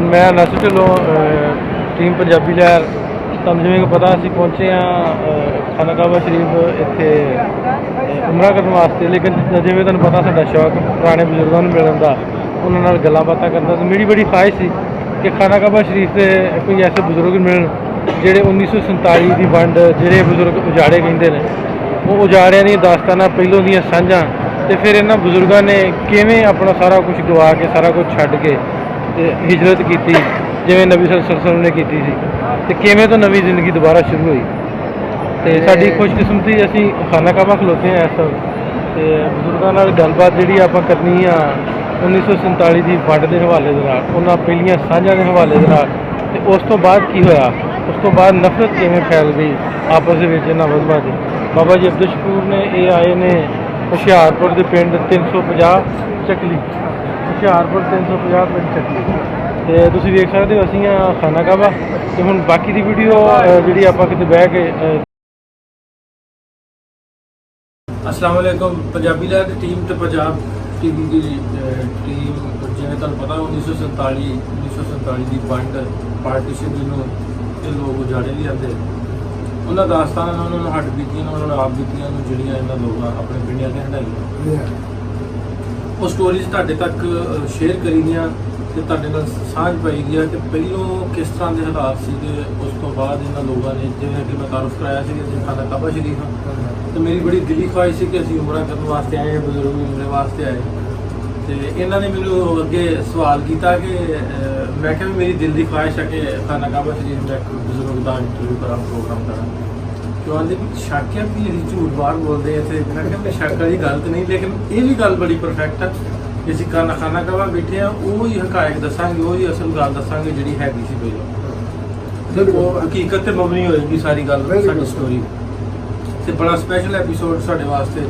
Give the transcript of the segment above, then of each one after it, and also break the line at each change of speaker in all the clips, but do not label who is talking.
मैं नासिर ढिल्लों टीम पंजाबी लहर ਤੁਹਾਨੂੰ ਜਿਵੇਂ ਕਿ ਪਤਾ ਅਸੀਂ ਪਹੁੰਚੇ ਹਾਂ ਖਾਨਾ ਕਾਬਾ ਸ਼ਰੀਫ ਇੱਥੇ ਉਮਰਾ ਕਰਨ ਵਾਸਤੇ। ਲੇਕਿਨ ਜਿਵੇਂ ਤੁਹਾਨੂੰ ਪਤਾ ਸਾਡਾ ਸ਼ੌਕ ਪੁਰਾਣੇ ਬਜ਼ੁਰਗਾਂ ਨੂੰ ਮਿਲਣ ਦਾ, ਉਹਨਾਂ ਨਾਲ ਗੱਲਾਂ ਬਾਤਾਂ ਕਰਨ ਦਾ, ਤੇ ਮੇਰੀ ਬੜੀ ਖਾਹਿਸ਼ ਸੀ ਕਿ ਖਾਨਾ ਕਾਬਾ ਸ਼ਰੀਫ ਦੇ ਕੋਈ ਐਸੇ ਬਜ਼ੁਰਗ ਮਿਲਣ ਜਿਹੜੇ 1947 ਦੀ ਵੰਡ ਜਿਹੜੇ ਬਜ਼ੁਰਗ ਉਜਾੜੇ ਕਹਿੰਦੇ ਨੇ, ਉਹ ਉਜਾੜਿਆਂ ਦੀਆਂ ਦਾਸਤਾਨਾਂ ਪਹਿਲੋਂ ਦੀਆਂ ਸਾਂਝਾਂ, ਤੇ ਫਿਰ ਇਹਨਾਂ ਬਜ਼ੁਰਗਾਂ ਨੇ ਕਿਵੇਂ ਆਪਣਾ ਸਾਰਾ ਕੁਝ ਗਵਾ ਕੇ ਸਾਰਾ ਕੁਝ ਛੱਡ ਕੇ ਤੇ ਹਿਜਰਤ ਕੀਤੀ ਜਿਵੇਂ ਨਬੀ ਸੱਲੱਲਾਹੁ ਅਲੈहि ਵਸੱਲਮ ਨੇ ਕੀਤੀ ਸੀ, ਤੇ ਕਿਵੇਂ ਤੋਂ ਨਵੀਂ ਜ਼ਿੰਦਗੀ ਦੁਬਾਰਾ ਸ਼ੁਰੂ ਹੋਈ। ਤੇ ਸਾਡੀ ਖੁਸ਼ਕਿਸਮਤੀ ਅਸੀਂ ਖਾਨਾ ਕਾਬਾ ਖਲੋਤੇ ਹਾਂ ਇਸ ਵਕਤ, ਤੇ ਬਜ਼ੁਰਗਾਂ ਨਾਲ ਗੱਲਬਾਤ ਜਿਹੜੀ ਆਪਾਂ ਕਰਨੀ ਆ 1947 ਦੀ ਵੰਡ ਦੇ ਹਵਾਲੇ ਦੇ ਨਾਲ, ਉਹਨਾਂ ਪਹਿਲੀਆਂ ਸਾਂਝਾਂ ਦੇ ਹਵਾਲੇ ਦੇ ਨਾਲ, ਤੇ ਉਸ ਤੋਂ ਬਾਅਦ ਕੀ ਹੋਇਆ, ਉਸ ਤੋਂ ਬਾਅਦ ਨਫ਼ਰਤ ਕਿਵੇਂ ਫੈਲ ਗਈ ਆਪਸ ਦੇ ਵਿੱਚ ਇਹਨਾਂ ਵਜ਼ਮਾਂ ਦੀ। ਬਾਬਾ ਜੀ ਅਬਦੁਲ ਸ਼ਕੂਰ ਨੇ ਇਹ ਆਏ ਨੇ ਹੁਸ਼ਿਆਰਪੁਰ ਦੇ ਪਿੰਡ 350 ਚੱਕਲੀ, ਹੁਸ਼ਿਆਰਪੁਰ 350 ਪਿੰਡ ਚੱਕਲੀ, ਤੇ ਤੁਸੀਂ ਵੇਖ ਸਕਦੇ ਹੋ ਅਸੀਂ ਆ ਖਾਨਾ ਕਾਬਾ। ਤੇ ਹੁਣ ਬਾਕੀ ਦੀ ਵੀਡੀਓ ਜਿਹੜੀ ਆਪਾਂ ਕਿਤੇ ਬਹਿ ਕੇ अस्सलाम वालेकुम पंजाबी लहर की टीम तो पंजाब टीवी की टीम जिवें तुहानूं पता 1947 की वंड पार्टीशन जिन्होंने ये लोग उजाड़े भी आते उन्होंने दास्तान उन्होंने हट बीतियां उन्होंने आप बीतियां ਜਿਹੜੀਆਂ ਇਹਨਾਂ ਲੋਕਾਂ ਆਪਣੇ ਪਿੰਡਾਂ ਤੇ ਹੰਡਾਈਆਂ ਉਹ ਸਟੋਰੀਜ਼ ਤੁਹਾਡੇ ਤੱਕ ਸ਼ੇਅਰ ਕਰੀ ਦੀਆਂ ਤੇ ਤੁਹਾਡੇ ਨਾਲ ਸਾਂਝ ਪਾਈ ਗਿਆ ਕਿ ਪਹਿਲੋਂ ਕਿਸ ਤਰ੍ਹਾਂ ਦੇ ਹਾਲਾਤ ਸੀ ਤੇ ਉਸ ਤੋਂ ਬਾਅਦ ਇਹਨਾਂ ਲੋਕਾਂ ਨੇ ਜਿਵੇਂ ਕਿ ਮੈਂ ਤਾਰਫ ਕਰਾਇਆ ਸੀ ਕਿ ਅਸੀਂ ਖਾਨਾ ਕਾਬਾ ਸ਼ਰੀਫ ਹਾਂ, ਤੇ ਮੇਰੀ ਬੜੀ ਦਿਲੀ ਖੁਆਇਸ਼ ਸੀ ਕਿ ਅਸੀਂ ਉਮਰਾ ਕਰਨ ਵਾਸਤੇ ਆਏ ਹਾਂ, ਬਜ਼ੁਰਗ ਉਮਰੇ ਵਾਸਤੇ ਆਏ। ਤੇ ਇਹਨਾਂ ਨੇ ਮੈਨੂੰ ਅੱਗੇ ਸਵਾਲ ਕੀਤਾ ਕਿ ਮੈਂ ਕਿਹਾ ਵੀ ਮੇਰੀ ਦਿਲ ਦੀ ਖੁਆਇਸ਼ ਹੈ ਕਿ ਖਾਨਾ ਕਾਬਾ ਸ਼ਰੀਫ ਦਾ ਇੱਕ ਬਜ਼ੁਰਗ ਦਾ ਇੰਟਰਵਿਊ ਕਰਾਂ, ਪ੍ਰੋਗਰਾਮ ਕਰਾਂ। ਕਿਉਂ ਆਂਦੇ ਵੀ ਸ਼ੱਕ ਹੈ ਵੀ ਅਸੀਂ ਝੂਠ ਬਾਹਰ ਬੋਲਦੇ ਹਾਂ ਇੱਥੇ। ਮੈਂ ਕਿਹਾ ਸ਼ੱਕ ਵਾਲੀ ਗੱਲ ਤਾਂ ਨਹੀਂ, ਲੇਕਿਨ ਇਹ ਵੀ ਗੱਲ ਬੜੀ ਪਰਫੈਕਟ ਹੈ ਕਿ ਅਸੀਂ ਖਾਨਾ ਕਾਬਾ ਬੈਠੇ ਹਾਂ, ਉਹ ਹੀ ਹਕਾਇਕ ਦੱਸਾਂਗੇ, ਉਹ ਹੀ ਅਸਲ ਗੱਲ ਦੱਸਾਂਗੇ ਜਿਹੜੀ ਹੈਗੀ ਸੀ ਪਹਿਲਾਂ। ਉਹ ਹਕੀਕਤ ਤੇ ਮਬਨੀ ਹੋਏਗੀ ਸਾਰੀ ਗੱਲ, ਸਾਡੀ ਸਟੋਰੀ। ਤੇ ਬੜਾ ਸਪੈਸ਼ਲ ਐਪੀਸੋਡ ਸਾਡੇ ਵਾਸਤੇ,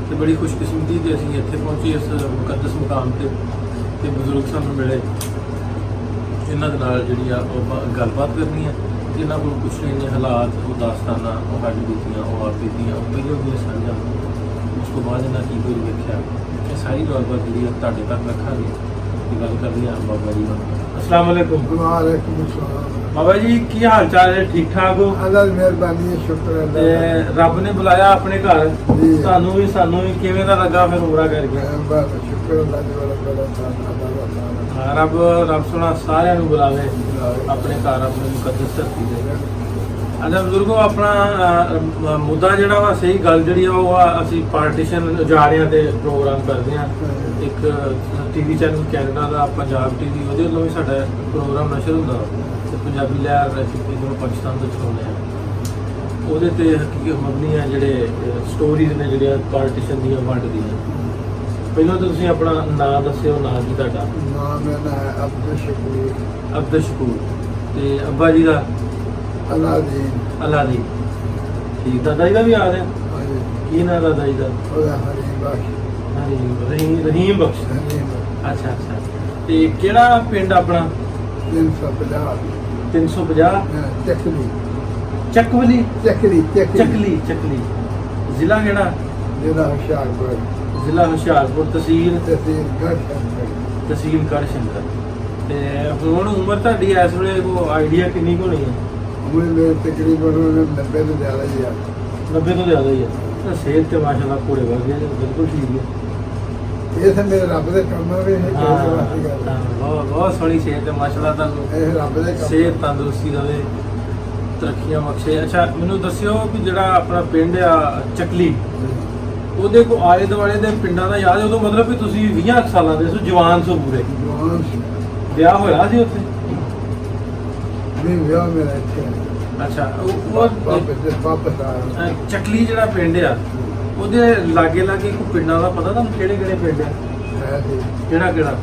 ਤੇ ਬੜੀ ਖੁਸ਼ਕਿਸਮਤੀ ਕਿ ਅਸੀਂ ਇੱਥੇ ਪਹੁੰਚੇ ਇਸ ਮੁਕੱਦਸ ਮੁਕਾਮ ਤੇ ਬਜ਼ੁਰਗ ਸਾਨੂੰ ਮਿਲੇ, ਇਹਨਾਂ ਦੇ ਨਾਲ ਜਿਹੜੀ ਆ ਉਹ ਗੱਲਬਾਤ ਕਰਨੀ ਹੈ। ਇਹਨਾਂ ਕੋਲ ਪੁੱਛਣੇ ਨੇ ਹਾਲਾਤ, ਉਹ ਦਾਸਤਾਨਾਂ, ਉਹ ਹੱਡ ਬੀਤੀਆਂ, ਉਹ ਆਪ ਬੀਤੀਆਂ, ਉਹ ਪਹਿਲਾਂ ਦੀਆਂ ਸਾਂਝਾਂ, ਉਸ ਤੋਂ ਬਾਅਦ ਇਹਨਾਂ ਕੀ ਕੁਝ ਵੇਖਿਆ, ਇਹ ਸਾਰੀ ਗੱਲਬਾਤ ਜਿਹੜੀ ਆ ਤੁਹਾਡੇ ਤੱਕ ਰੱਖਾਂਗੇ ਤੇ ਗੱਲ ਕਰਨੀ ਆ ਬਾਬਾ ਜੀ ਨਾਲ। अस्सलाम वालेकुम।
वालेकुम अस्सलाम।
बाबा जी की हाल चाल है? ठीक ठाक हो?
अल्लाह की मेहरबानी है, शुक्र है।
रब ने बुलाया अपने घर, सानू भी किवें दा लगा फिर उमरा करके?
बस शुक्र अल्लाह दी बड़ा ताला।
रब सोना सारिਆਂ ਨੂੰ ਬੁਲਾਵੇ ਆਪਣੇ ਘਰ, ਆਪਣੇ ਮੁਕੱਦਸ ਧਰਤੀ ਤੇ। अच्छा ਬਜ਼ੁਰਗੋ, ਆਪਣਾ ਮੁੱਦਾ ਜਿਹੜਾ ਵਾ ਸਹੀ ਗੱਲ ਜਿਹੜੀ ਆ ਉਹ ਅਸੀਂ ਪਾਰਟੀਸ਼ਨ ਉਜਾੜਿਆਂ ਤੇ ਪ੍ਰੋਗਰਾਮ ਕਰਦੇ ਹਾਂ। ਇੱਕ ਟੀਵੀ ਚੈਨਲ ਕੈਨੇਡਾ ਦਾ ਪੰਜਾਬ ਟੀਵੀ, ਉਹਦੇ ਵੱਲੋਂ ਵੀ ਸਾਡਾ ਪ੍ਰੋਗਰਾਮ ਨਸ਼ਰ ਹੁੰਦਾ, ਤੇ ਪੰਜਾਬੀ ਲਹਿਰ ਇੱਧਰੋਂ ਪਾਕਿਸਤਾਨ ਤੋਂ ਚਲਾਉਂਦੇ ਹਾਂ। ਉਹਦੇ ਤੇ ਹਕੀਕਤ ਮਬਨੀ ਆ ਜਿਹੜੇ ਸਟੋਰੀਜ਼ ਨੇ ਜਿਹੜੀਆਂ ਪਾਰਟੀਸ਼ਨ ਦੀਆਂ, ਵੰਡ ਦੀਆਂ। ਪਹਿਲਾਂ ਤਾਂ ਤੁਸੀਂ ਆਪਣਾ ਨਾਂ ਦੱਸਿਓ, ਨਾਂ ਕੀ ਤੁਹਾਡਾ?
ਨਾਮ ਮੇਰਾ ਹੈ ਅਬਦੁਲ ਸ਼ਕੂਰ।
ਅਬਦੁਲ ਸ਼ਕੂਰ। ਤੇ ਅੱਬਾ ਜੀ ਦਾ? ਅਲਾਦੀਨ। ਠੀਕ। ਦਾਦਾ ਜੀ ਦਾ ਵੀ ਆ ਰਿਹਾ? ਕੀ ਨਾਂ ਦਾਦਾ ਜੀ ਦਾ? ਰਹੀਮ ਬਖਸ਼। ਅੱਛਾ ਅੱਛਾ। ਤੇ ਕਿਹੜਾ ਪਿੰਡ ਆਪਣਾ? 350
ਚੱਕਲੀ।
ਚੱਕਵਲੀ?
ਚੱਕਲੀ
ਚੱਕਲੀ। ਚੱਕਲੀ। ਜ਼ਿਲ੍ਹਾ ਕਿਹੜਾ?
ਜ਼ਿਲ੍ਹਾ ਹੁਸ਼ਿਆਰਪੁਰ।
ਜ਼ਿਲ੍ਹਾ ਹੁਸ਼ਿਆਰਪੁਰ। ਤਹਿਸੀਲ ਗੜ੍ਹਸ਼ੰਕਰ। ਤੇ ਹੁਣ ਉਮਰ ਤੁਹਾਡੀ ਇਸ ਵੇਲੇ ਕੋਈ ਆਈਡੀਆ ਕਿੰਨੀ ਕੁ ਹੋਣੀ ਹੈ?
ਉਮਰ ਮੇਰੇ ਤਕਰੀਬਨ 90 ਤੋਂ ਜ਼ਿਆਦਾ ਹੀ ਆ।
90 ਤੋਂ ਜ਼ਿਆਦਾ ਹੀ ਹੈ। ਸਿਹਤ ਤੇ ਮਾਸ਼ਾਅੱਲਾ ਘੋੜੇ ਵਰਗੇ ਹੈ, ਬਿਲਕੁਲ ਠੀਕ ਹੈ।
ਇਹ ਤਾਂ ਮੇਰੇ ਰੱਬ ਦੇ ਕੰਮ ਆ ਵੀ
ਬਹੁਤ ਸੋਹਣੀ ਸਿਹਤ ਤੇ ਮਾਸ਼ਾਅੱਲਾ, ਤੁਹਾਨੂੰ
ਇਹ ਰੱਬ ਦੇ ਕੰਮ,
ਸਿਹਤ ਤੰਦਰੁਸਤੀ ਦੇਵੇ, ਤਰੱਕੀਆਂ ਬਖਸ਼ੇ। ਅੱਛਾ ਮੈਨੂੰ ਦੱਸਿਓ ਵੀ ਜਿਹੜਾ ਆਪਣਾ ਪਿੰਡ ਆ ਚੱਕਲੀ, ਉਹਦੇ ਕੋ ਆਲੇ ਦੁਆਲੇ ਦੇ ਪਿੰਡਾਂ ਦਾ ਯਾਦ ਹੈ? ਉਦੋਂ ਮਤਲਬ ਵੀ ਤੁਸੀਂ 20 ਸਾਲਾਂ ਦੇ ਸੋ, ਜਵਾਨ ਸੋ ਪੂਰੇ? ਵਿਆਹ ਹੋਇਆ ਸੀ ਉੱਥੇ?
ਨਹੀਂ, ਵਿਆਹ ਮੇਰਾ ਇੱਥੇ।
ਅੱਛਾ। ਚੱਕਲੀ ਜਿਹੜਾ ਪਿੰਡ ਆ, ਉਹਦੇ ਲਾਗੇ ਲਾਗੇ ਕੋਈ ਪਿੰਡਾਂ ਦਾ ਪਤਾ ਤੁਹਾਨੂੰ? ਕਿਹੜੇ ਕਿਹੜੇ ਪਿੰਡ ਆ? ਕਿਹੜਾ ਕਿਹੜਾ?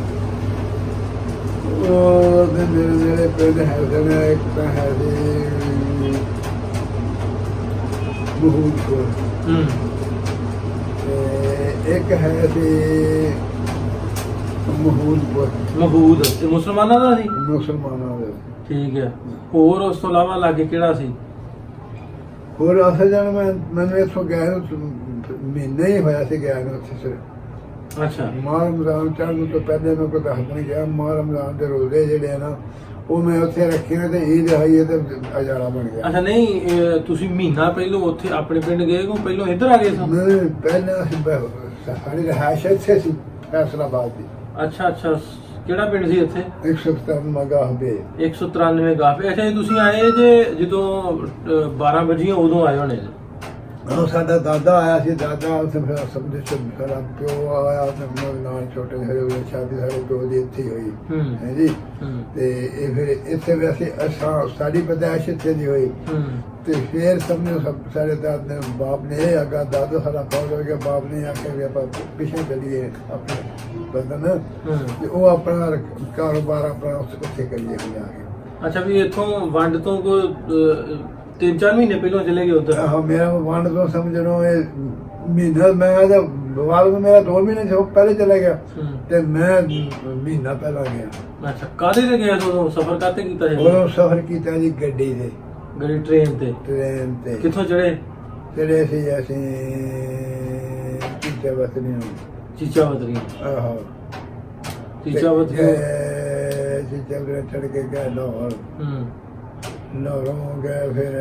ਉਹਦੇ ਮੇਰੇ ਪਿੰਡ ਹੈਗੇ ਨੇ। ਇੱਕ ਤਾਂ ਹੈ ਜੀ ਮਹੂਦਪੁਰ, ਤੇ ਇੱਕ ਹੈ ਜੀ
ਮਹੂਦ। ਤੇ ਮੁਸਲਮਾਨਾਂ ਦਾ ਸੀ?
ਮੁਸਲਮਾਨਾਂ ਦਾ।
ਠੀਕ ਹੈ। ਹੋਰ ਉਸ ਤੋਂ ਇਲਾਵਾ ਲਾਗੇ ਕਿਹੜਾ ਸੀ?
ਹੋਰ ਅਸਲ ਜਾਨ ਮੈਨੂੰ ਇੱਥੋਂ ਗਿਆ ਨੂੰ ਮਹੀਨਾ ਹੀ ਹੋਇਆ ਸੀ ਗਿਆ ਨੂੰ ਉੱਥੇ ਸਿਰ।
ਅੱਛਾ
ਮਾਹ ਰਮਜ਼ਾਨ ਚੜ੍ਹਨ ਤੋਂ ਪਹਿਲੇ ਮੈਂ ਕੋਈ ਦੱਸ ਨਹੀਂ ਗਿਆ। ਮਾਹ ਰਮਜ਼ਾਨ ਦੇ ਰੋਜ਼ੇ ਜਿਹੜੇ ਆ ਨਾ ਉਹ ਮੈਂ ਉੱਥੇ ਰੱਖੇ ਨੇ ਤੇ ਈਦ ਆਈ ਹੈ ਤੇ ਅਜਾਲਾ ਬਣ ਗਿਆ।
ਅੱਛਾ ਨਹੀਂ ਤੁਸੀਂ ਮਹੀਨਾ ਪਹਿਲਾਂ ਉੱਥੇ ਆਪਣੇ ਪਿੰਡ ਗਏ ਕੋ ਪਹਿਲਾਂ ਇੱਧਰ ਆ ਗਏ ਸੋ?
ਨਹੀਂ, ਪਹਿਲਾਂ ਅਸੀਂ ਸਾਡੀ ਰਿਹਾਇਸ਼ ਇੱਥੇ ਸੀ ਫੈਸਲਾਬਾਦ ਦੀ।
ਅੱਛਾ ਅੱਛਾ ਕਿਹੜਾ ਪਿੰਡ ਸੀ ਇੱਥੇ?
197 ਮਗਾਹਬੇ
193 ਗਾਫੇ। ਅੱਛਾ ਜੀ ਤੁਸੀਂ ਆਏ ਜੇ ਜਦੋਂ 12 ਵਜੇ ਉਦੋਂ ਆਏ ਹੋਣੇ ਜੀ?
ਉਹ ਸਾਡਾ ਦਾਦਾ ਆਇਆ ਸੀ। ਦਾਦਾ ਉੱਥੇ ਫਿਰ ਸਮਝੇ ਸਾਡਾ ਪਿਓ ਆਇਆ ਤੇ ਮੇਰੇ ਨਾਲ ਛੋਟੇ ਜਿਹੇ ਹੋਏ ਸ਼ਾਦੀ ਸਾਡੇ ਪਿਓ ਦੀ ਇੱਥੇ ਹੀ ਹੋਈ ਹੈ ਜੀ। ਤੇ ਇਹ ਫਿਰ ਇੱਥੇ ਵੈਸੇ ਸਾਡੀ ਪੈਦਾਇਸ਼ ਇੱਥੇ ਦੀ ਹੋਈ ਤੇ ਫਿਰ ਸਮਝੋ ਸਾਡੇ ਦਾਦੇ ਬਾਪ ਨੇ ਇਹ ਆਗਾ ਦਾਦਾ ਸਾਡਾ ਫੌਜ ਹੋ ਗਿਆ। ਬਾਪ ਨੇ ਆਖਿਆ ਵੀ ਆਪਾਂ ਪਿੱਛੇ ਚੱਲੀਏ ਆਪਣੇ ਬਦਨ ਤੇ ਉਹ ਆਪਣਾ ਕਾਰੋਬਾਰ ਆਪਣਾ ਉੱਥੇ ਕਰੀਏ ਜਾ ਕੇ।
ਅੱਛਾ ਵੀ ਇੱਥੋਂ ਵੰਡ ਤੋਂ ਕੋਈ 3-4 ਮਹੀਨੇ ਪਹਿਲਾਂ ਚਲੇ ਗਏ ਉੱਧਰ?
ਆਹੋ ਮੇਰਾ ਵੰਡ ਤੋਂ ਸਮਝੋ ਇਹ ਮਹੀਨਾ ਮੈਂ ਤਾਂ ਬਾਅਦ ਮੇਰਾ 2 ਮਹੀਨੇ ਤੋਂ ਪਹਿਲੇ ਚਲਾ ਗਿਆ ਤੇ ਮੈਂ ਮਹੀਨਾ ਪਹਿਲਾਂ ਗਿਆ।
ਅੱਛਾ ਕਾਹਦੇ ਤੇ ਗਏ ਉਦੋਂ? ਸਫ਼ਰ ਕਾਹਤੇ ਕੀਤਾ ਸੀ?
ਉਹ ਸਫ਼ਰ ਕੀਤਾ ਜੀ ਗੱਡੀ ਤੇ।
ਗੱਡੀ ਟ੍ਰੇਨ ਤੇ?
ਟ੍ਰੇਨ ਤੇ।
ਕਿੱਥੋਂ ਚੜੇ?
ਚੜੇ ਸੀ ਅਸੀਂ ਚੀਚਾ ਵਤਨੀ।
ਚੀਚਾ ਵਤਰੀ?
ਆਹੋ
ਚੀਚਾ ਵਤਰੀ
ਚੀਚਾ ਵਤਰੀ ਚੜ ਕੇ ਗਏ ਲਾਹੌਰ। ਲਾਹੌਰੋਂ ਗਏ ਫਿਰ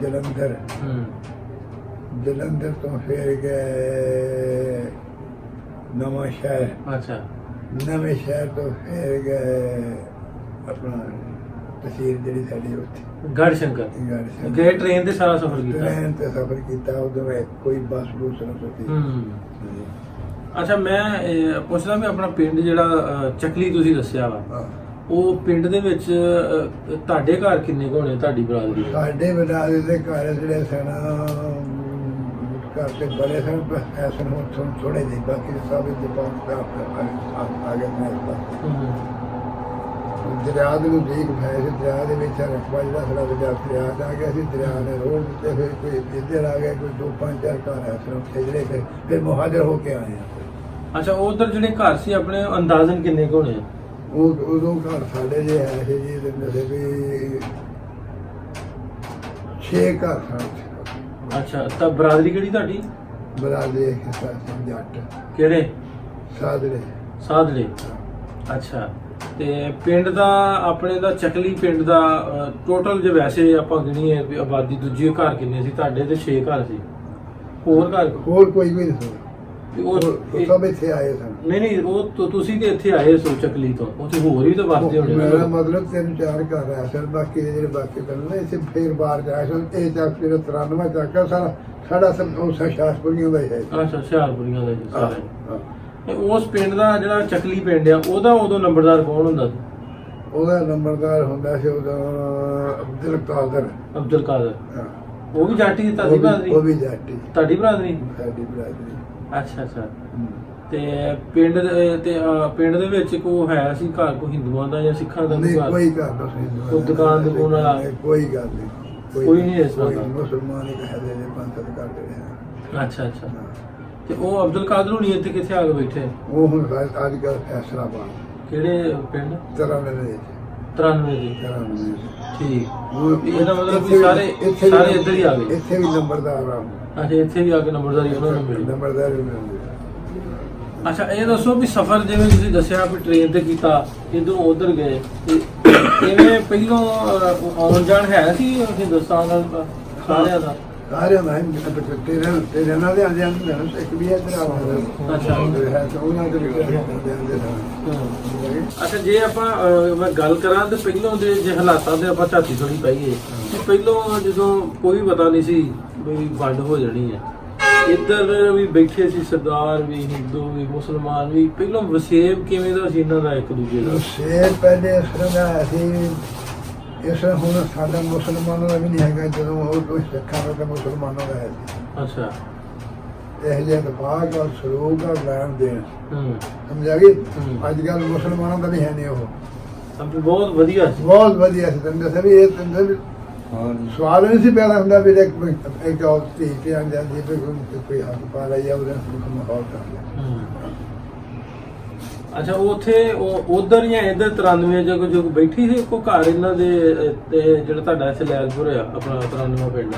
ਜਲੰਧਰ। ਜਲੰਧਰ ਤੋਂ ਫਿਰ ਗਏ ਨਵਾਂ ਸ਼ਹਿਰ।
ਅੱਛਾ
ਨਵੇਂ ਸ਼ਹਿਰ ਤੋਂ ਫਿਰ ਗਏ ਆਪਣਾ ਤਹਿਸੀਲ ਜਿਹੜੀ ਸਾਡੀ ਉੱਥੇ
ਗੜ ਸ਼ੰਕਰ ਗਏ। ਟ੍ਰੇਨ ਤੇ ਸਾਰਾ ਸਫ਼ਰ ਕੀਤਾ?
ਟ੍ਰੇਨ ਤੇ ਸਫ਼ਰ ਕੀਤਾ। ਉਦੋਂ ਕੋਈ ਬੱਸ ਬੁਸ ਨਾ ਸੀ।
ਅੱਛਾ ਮੈਂ ਪੁੱਛਦਾ ਵੀ ਆਪਣਾ ਪਿੰਡ ਜਿਹੜਾ ਚੱਕਲੀ ਤੁਸੀਂ ਦੱਸਿਆ ਵਾ ਉਹ ਪਿੰਡ ਦੇ ਵਿੱਚ ਤੁਹਾਡੇ ਘਰ ਕਿੰਨੇ ਕੁ ਹੋਣੇ ਤੁਹਾਡੀ ਬਰਾਦਰੀ?
ਸਾਡੇ ਬਰਾਦਰੀ ਦੇ ਘਰ ਜਿਹੜੇ ਸਨ ਘਰ ਤੇ ਬੜੇ ਸਨ ਐਸੇ ਹੁਣ ਥੋੜੇ ਜਿਹੇ ਬਾਕੀ ਸਭ ਜਪਾਨ ਆ ਗਏ ਮੈਂ ਦਰਿਆ ਦੇ ਨੂੰ ਦੇਖ ਭਾਏ ਸੀ। ਦਰਿਆ ਦੇ ਵਿੱਚ ਰਕਬਾ ਜਿਹੜਾ ਸਾਡਾ ਵੱਡਾ ਦਰਿਆ ਆ ਗਿਆ ਸੀ। ਦਰਿਆ ਨੇ ਰੋਡ ਤੇ ਫਿਰ ਕੋਈ ਇੱਧਰ ਆ ਗਿਆ ਕੋਈ 2-5-4 ਘਰ ਐਸੇ ਉੱਥੇ ਜਿਹੜੇ ਫਿਰ ਮੁਹਾਜਰ ਹੋ ਕੇ ਆਏ ਆ।
ਅੱਛਾ ਉਧਰ ਜਿਹੜੇ ਘਰ ਸੀ ਆਪਣੇ ਅੰਦਾਜ਼ਨ ਕਿੰਨੇ ਕੁ ਹੋਣੇ?
ਉਹ ਉਦੋਂ ਘਰ ਸਾਡੇ ਜੇ ਹੈ ਜੀ ਦੱਸੇ ਵੀ 6 ਘਰ ਸਨ।
ਅੱਛਾ ਤਾਂ ਬਰਾਦਰੀ ਕਿਹੜੀ ਤੁਹਾਡੀ?
ਬਰਾਦਰੀ ਜੱਟ।
ਕਿਹੜੇ?
ਸਾਦੜੇ।
ਸਾਦੜੇ। ਅੱਛਾ ਤੇ ਪਿੰਡ ਦਾ ਆਪਣੇ ਦਾ ਚੱਕਲੀ ਪਿੰਡ ਦਾ ਟੋਟਲ ਜੇ ਵੈਸੇ ਆਪਾਂ ਗਿਣੀਏ ਵੀ ਆਬਾਦੀ ਦੂਜੇ ਘਰ ਕਿੰਨੇ ਸੀ? ਤੁਹਾਡੇ ਤੇ 6 ਘਰ ਸੀ। ਹੋਰ ਘਰ
ਹੋਰ ਕੋਈ ਵੀ ਨਹੀਂ ਸੀ।
ਉਹ
ਸਭ ਇੱਥੇ ਆਏ ਸਨ।
ਨਹੀਂ ਨਹੀਂ ਉਹ ਤੁਸੀਂ ਤੇ ਇੱਥੇ ਆਏ ਸੋ ਚੱਕਲੀ ਤੋਂ ਉੱਥੇ ਹੋਰ ਵੀ ਤਾਂ ਵਸਦੇ ਹੋਣੇ?
ਮੇਰਾ ਮਤਲਬ 3-4 ਘਰ ਆਏ ਸਨ। ਬਾਕੀ ਜਿਹੜੇ ਬਾਕੀ ਪਹਿਲਾਂ ਇੱਥੇ ਫੇਰ ਬਾਹਰ ਜਾਏ ਸਨ। ਇਹ ਚੱਕ ਜਿਹੜਾ 93 ਚੱਕਾ ਸਾਡਾ ਸਭ ਉਹ ਸ਼ਾਸਪੁਰੀਆਂ ਦਾ ਹੀ ਹੈ।
ਅੱਛਾ ਹੁਸ਼ਿਆਰਪੁਰੀਆਂ ਦਾ ਜੀ ਸਾਰੇ। ਉਸ ਪਿੰਡ ਦਾ ਜਿਹੜਾ ਚੱਕਲੀ ਪਿੰਡ ਆ ਉਹਦਾ ਉਦੋਂ ਨੰਬਰਦਾਰ ਕੌਣ ਹੁੰਦਾ ਸੀ?
ਉਹਦਾ ਨੰਬਰਦਾਰ ਹੁੰਦਾ ਸੀ ਉਦੋਂ ਅਬਦੁਲ ਕਾਦਰ।
ਅਬਦੁਲ ਕਾਦਰ ਉਹ ਵੀ ਜਾਟੀ ਤੁਹਾਡੀ ਬਰਾਦਰੀ?
ਉਹ ਵੀ ਜਾਟੀ
ਤੁਹਾਡੀ ਬਰਾਦਰੀ?
ਸਾਡੀ ਬਰਾਦਰੀ।
ਅੱਛਾ ਅੱਛਾ ਤੇ ਪਿੰਡ ਦੇ ਵਿੱਚ ਕੋ ਹੈ ਸੀ ਘਰ ਕੋ ਹਿੰਦੂਆਂ ਦਾ ਜਾਂ ਸਿੱਖਾਂ ਦਾ?
ਨਹੀਂ ਕੋਈ ਘਰ ਨਹੀਂ।
ਕੋਈ ਦੁਕਾਨ ਦੁਕਾਨ ਵਾਲਾ?
ਕੋਈ ਗੱਲ ਨਹੀਂ।
ਕੋਈ ਨਹੀਂ ਇਸ ਤਰ੍ਹਾਂ ਦਾ?
ਮੁਸਲਮਾਨ ਹੀ ਕਹਦੇ ਨੇ ਪੰਥ ਕਰ ਦੇ ਰਹੇ।
ਅੱਛਾ ਅੱਛਾ ਤੇ ਉਹ ਅਬਦੁਲ ਕਾਦਰ ਹੁਣੀ ਇੱਥੇ ਕਿੱਥੇ ਆ ਕੇ ਬੈਠੇ?
ਉਹ ਹੁਣ ਅੱਜ ਕੱਲ੍ਹ ਫੈਸਲਾਬਾਦ।
ਕਿਹੜੇ ਪਿੰਡ?
93 ਦੇ।
93 ਦੀ?
93
ਠੀਕ। ਇਹਦਾ ਮਤਲਬ ਵੀ ਸਾਰੇ ਇੱਧਰ ਹੀ ਆ ਗਏ?
ਇੱਥੇ ਵੀ ਨੰਬਰਦਾਰ ਆ।
ਅੱਛਾ ਇੱਥੇ ਵੀ ਆ ਕੇ ਨੰਬਰਦਾਰੀ ਉਹਨਾਂ ਨੂੰ ਮਿਲੀ?
ਨੰਬਰਦਾਰ ਵੀ ਮਿਲਦੇ।
ਅੱਛਾ ਇਹ ਦੱਸੋ ਵੀ ਸਫ਼ਰ ਜਿਵੇਂ ਤੁਸੀਂ ਦੱਸਿਆ ਵੀ ਟ੍ਰੇਨ ਤੇ ਕੀਤਾ ਇੱਧਰੋਂ ਉੱਧਰ ਗਏ ਇਵੇਂ ਪਹਿਲੋਂ ਆਉਣ ਜਾਣ ਹੈ ਸੀ ਹਿੰਦੁਸਤਾਨ ਦਾ ਸਾਰਿਆਂ ਦਾ?
ਸਾਰਿਆਂ ਦਾ ਤੇਰੇ ਨਾਲ ਦੇ ਆਂਦੇ ਆਂਦੇ ਇੱਕ ਵੀ ਇੱਧਰ ਆਉਂਦਾ।
ਅੱਛਾ
ਹੈ ਤਾਂ ਉਹਨਾਂ ਦੇ ਵਿੱਚ ਆਂਦੇ ਸਨ।
ਅੱਛਾ ਜੇ ਆਪਾਂ ਮੈਂ ਗੱਲ ਕਰਾਂ ਤੇ ਪਹਿਲੋਂ ਦੇ ਜੇ ਹਾਲਾਤਾਂ ਤੇ ਆਪਾਂ ਝਾਤੀ ਥੋੜੀ ਪਾਈਏ ਤੇ ਪਹਿਲੋਂ ਜਦੋਂ ਕੋਈ ਪਤਾ ਨਹੀਂ ਸੀ ਵੀ ਵੰਡ ਹੋ ਜਾਣੀ ਹੈ ਇੱਧਰ ਵੀ ਬੈਠੇ ਸੀ ਸਰਦਾਰ ਵੀ ਹਿੰਦੂ ਵੀ ਮੁਸਲਮਾਨ ਵੀ ਪਹਿਲੋਂ ਵਸੇਬ ਕਿਵੇਂ ਦਾ ਸੀ ਇਹਨਾਂ ਦਾ ਇੱਕ ਦੂਜੇ ਦਾ?
ਵਸੇਬ ਪਹਿਲੇ ਇਸ ਤਰ੍ਹਾਂ ਦਾ ਸੀ ਇਸ ਹੁਣ ਸਾਡਾ ਮੁਸਲਮਾਨਾਂ ਦਾ ਵੀ ਨਹੀਂ ਹੈਗਾ ਜਦੋਂ ਉਹ ਕੋਈ ਸਿੱਖਾਂ ਦਾ ਤਾਂ ਮੁਸਲਮਾਨਾਂ ਦਾ ਹੈ।
ਅੱਛਾ
ਇਹ ਜਿਹਾ ਦਬਾਅ ਔਰ ਸਲੂਕ ਔਰ ਲੈਣ ਦੇਣ ਸਮਝਾ ਗਈ। ਅੱਜ ਕੱਲ੍ਹ ਮੁਸਲਮਾਨਾਂ ਦਾ ਵੀ ਹੈ ਨਹੀਂ। ਉਹ
ਬਹੁਤ ਵਧੀਆ ਸੀ।
ਬਹੁਤ ਵਧੀਆ ਸੀ। ਤੈਨੂੰ ਦੱਸਿਆ ਵੀ ਇਹ ਤੈਨੂੰ ਸਵਾਲ ਨਹੀਂ ਸੀ ਪੈਦਾ ਹੁੰਦਾ ਵੀ ਇੱਕ ਔਰਤ ਧੀ ਤੇ ਆ ਜਾਂਦੀ ਕੋਈ ਹੱਥ ਪਾ ਲਈ ਉਹਦੇ ਮਾਹੌਲ ਕਰ ਲਿਆ।
ਅੱਛਾ ਉੱਥੇ ਉਧਰ ਜਾਂ ਇੱਧਰ 93 ਜੋ ਬੈਠੀ ਸੀ ਕੋ ਘਰ ਇਹਨਾਂ ਦੇ ਤੇ ਜਿਹੜਾ ਤੁਹਾਡਾ ਇੱਥੇ ਲੈਲਪੁਰ ਆ ਆਪਣਾ 93 ਪਿੰਡ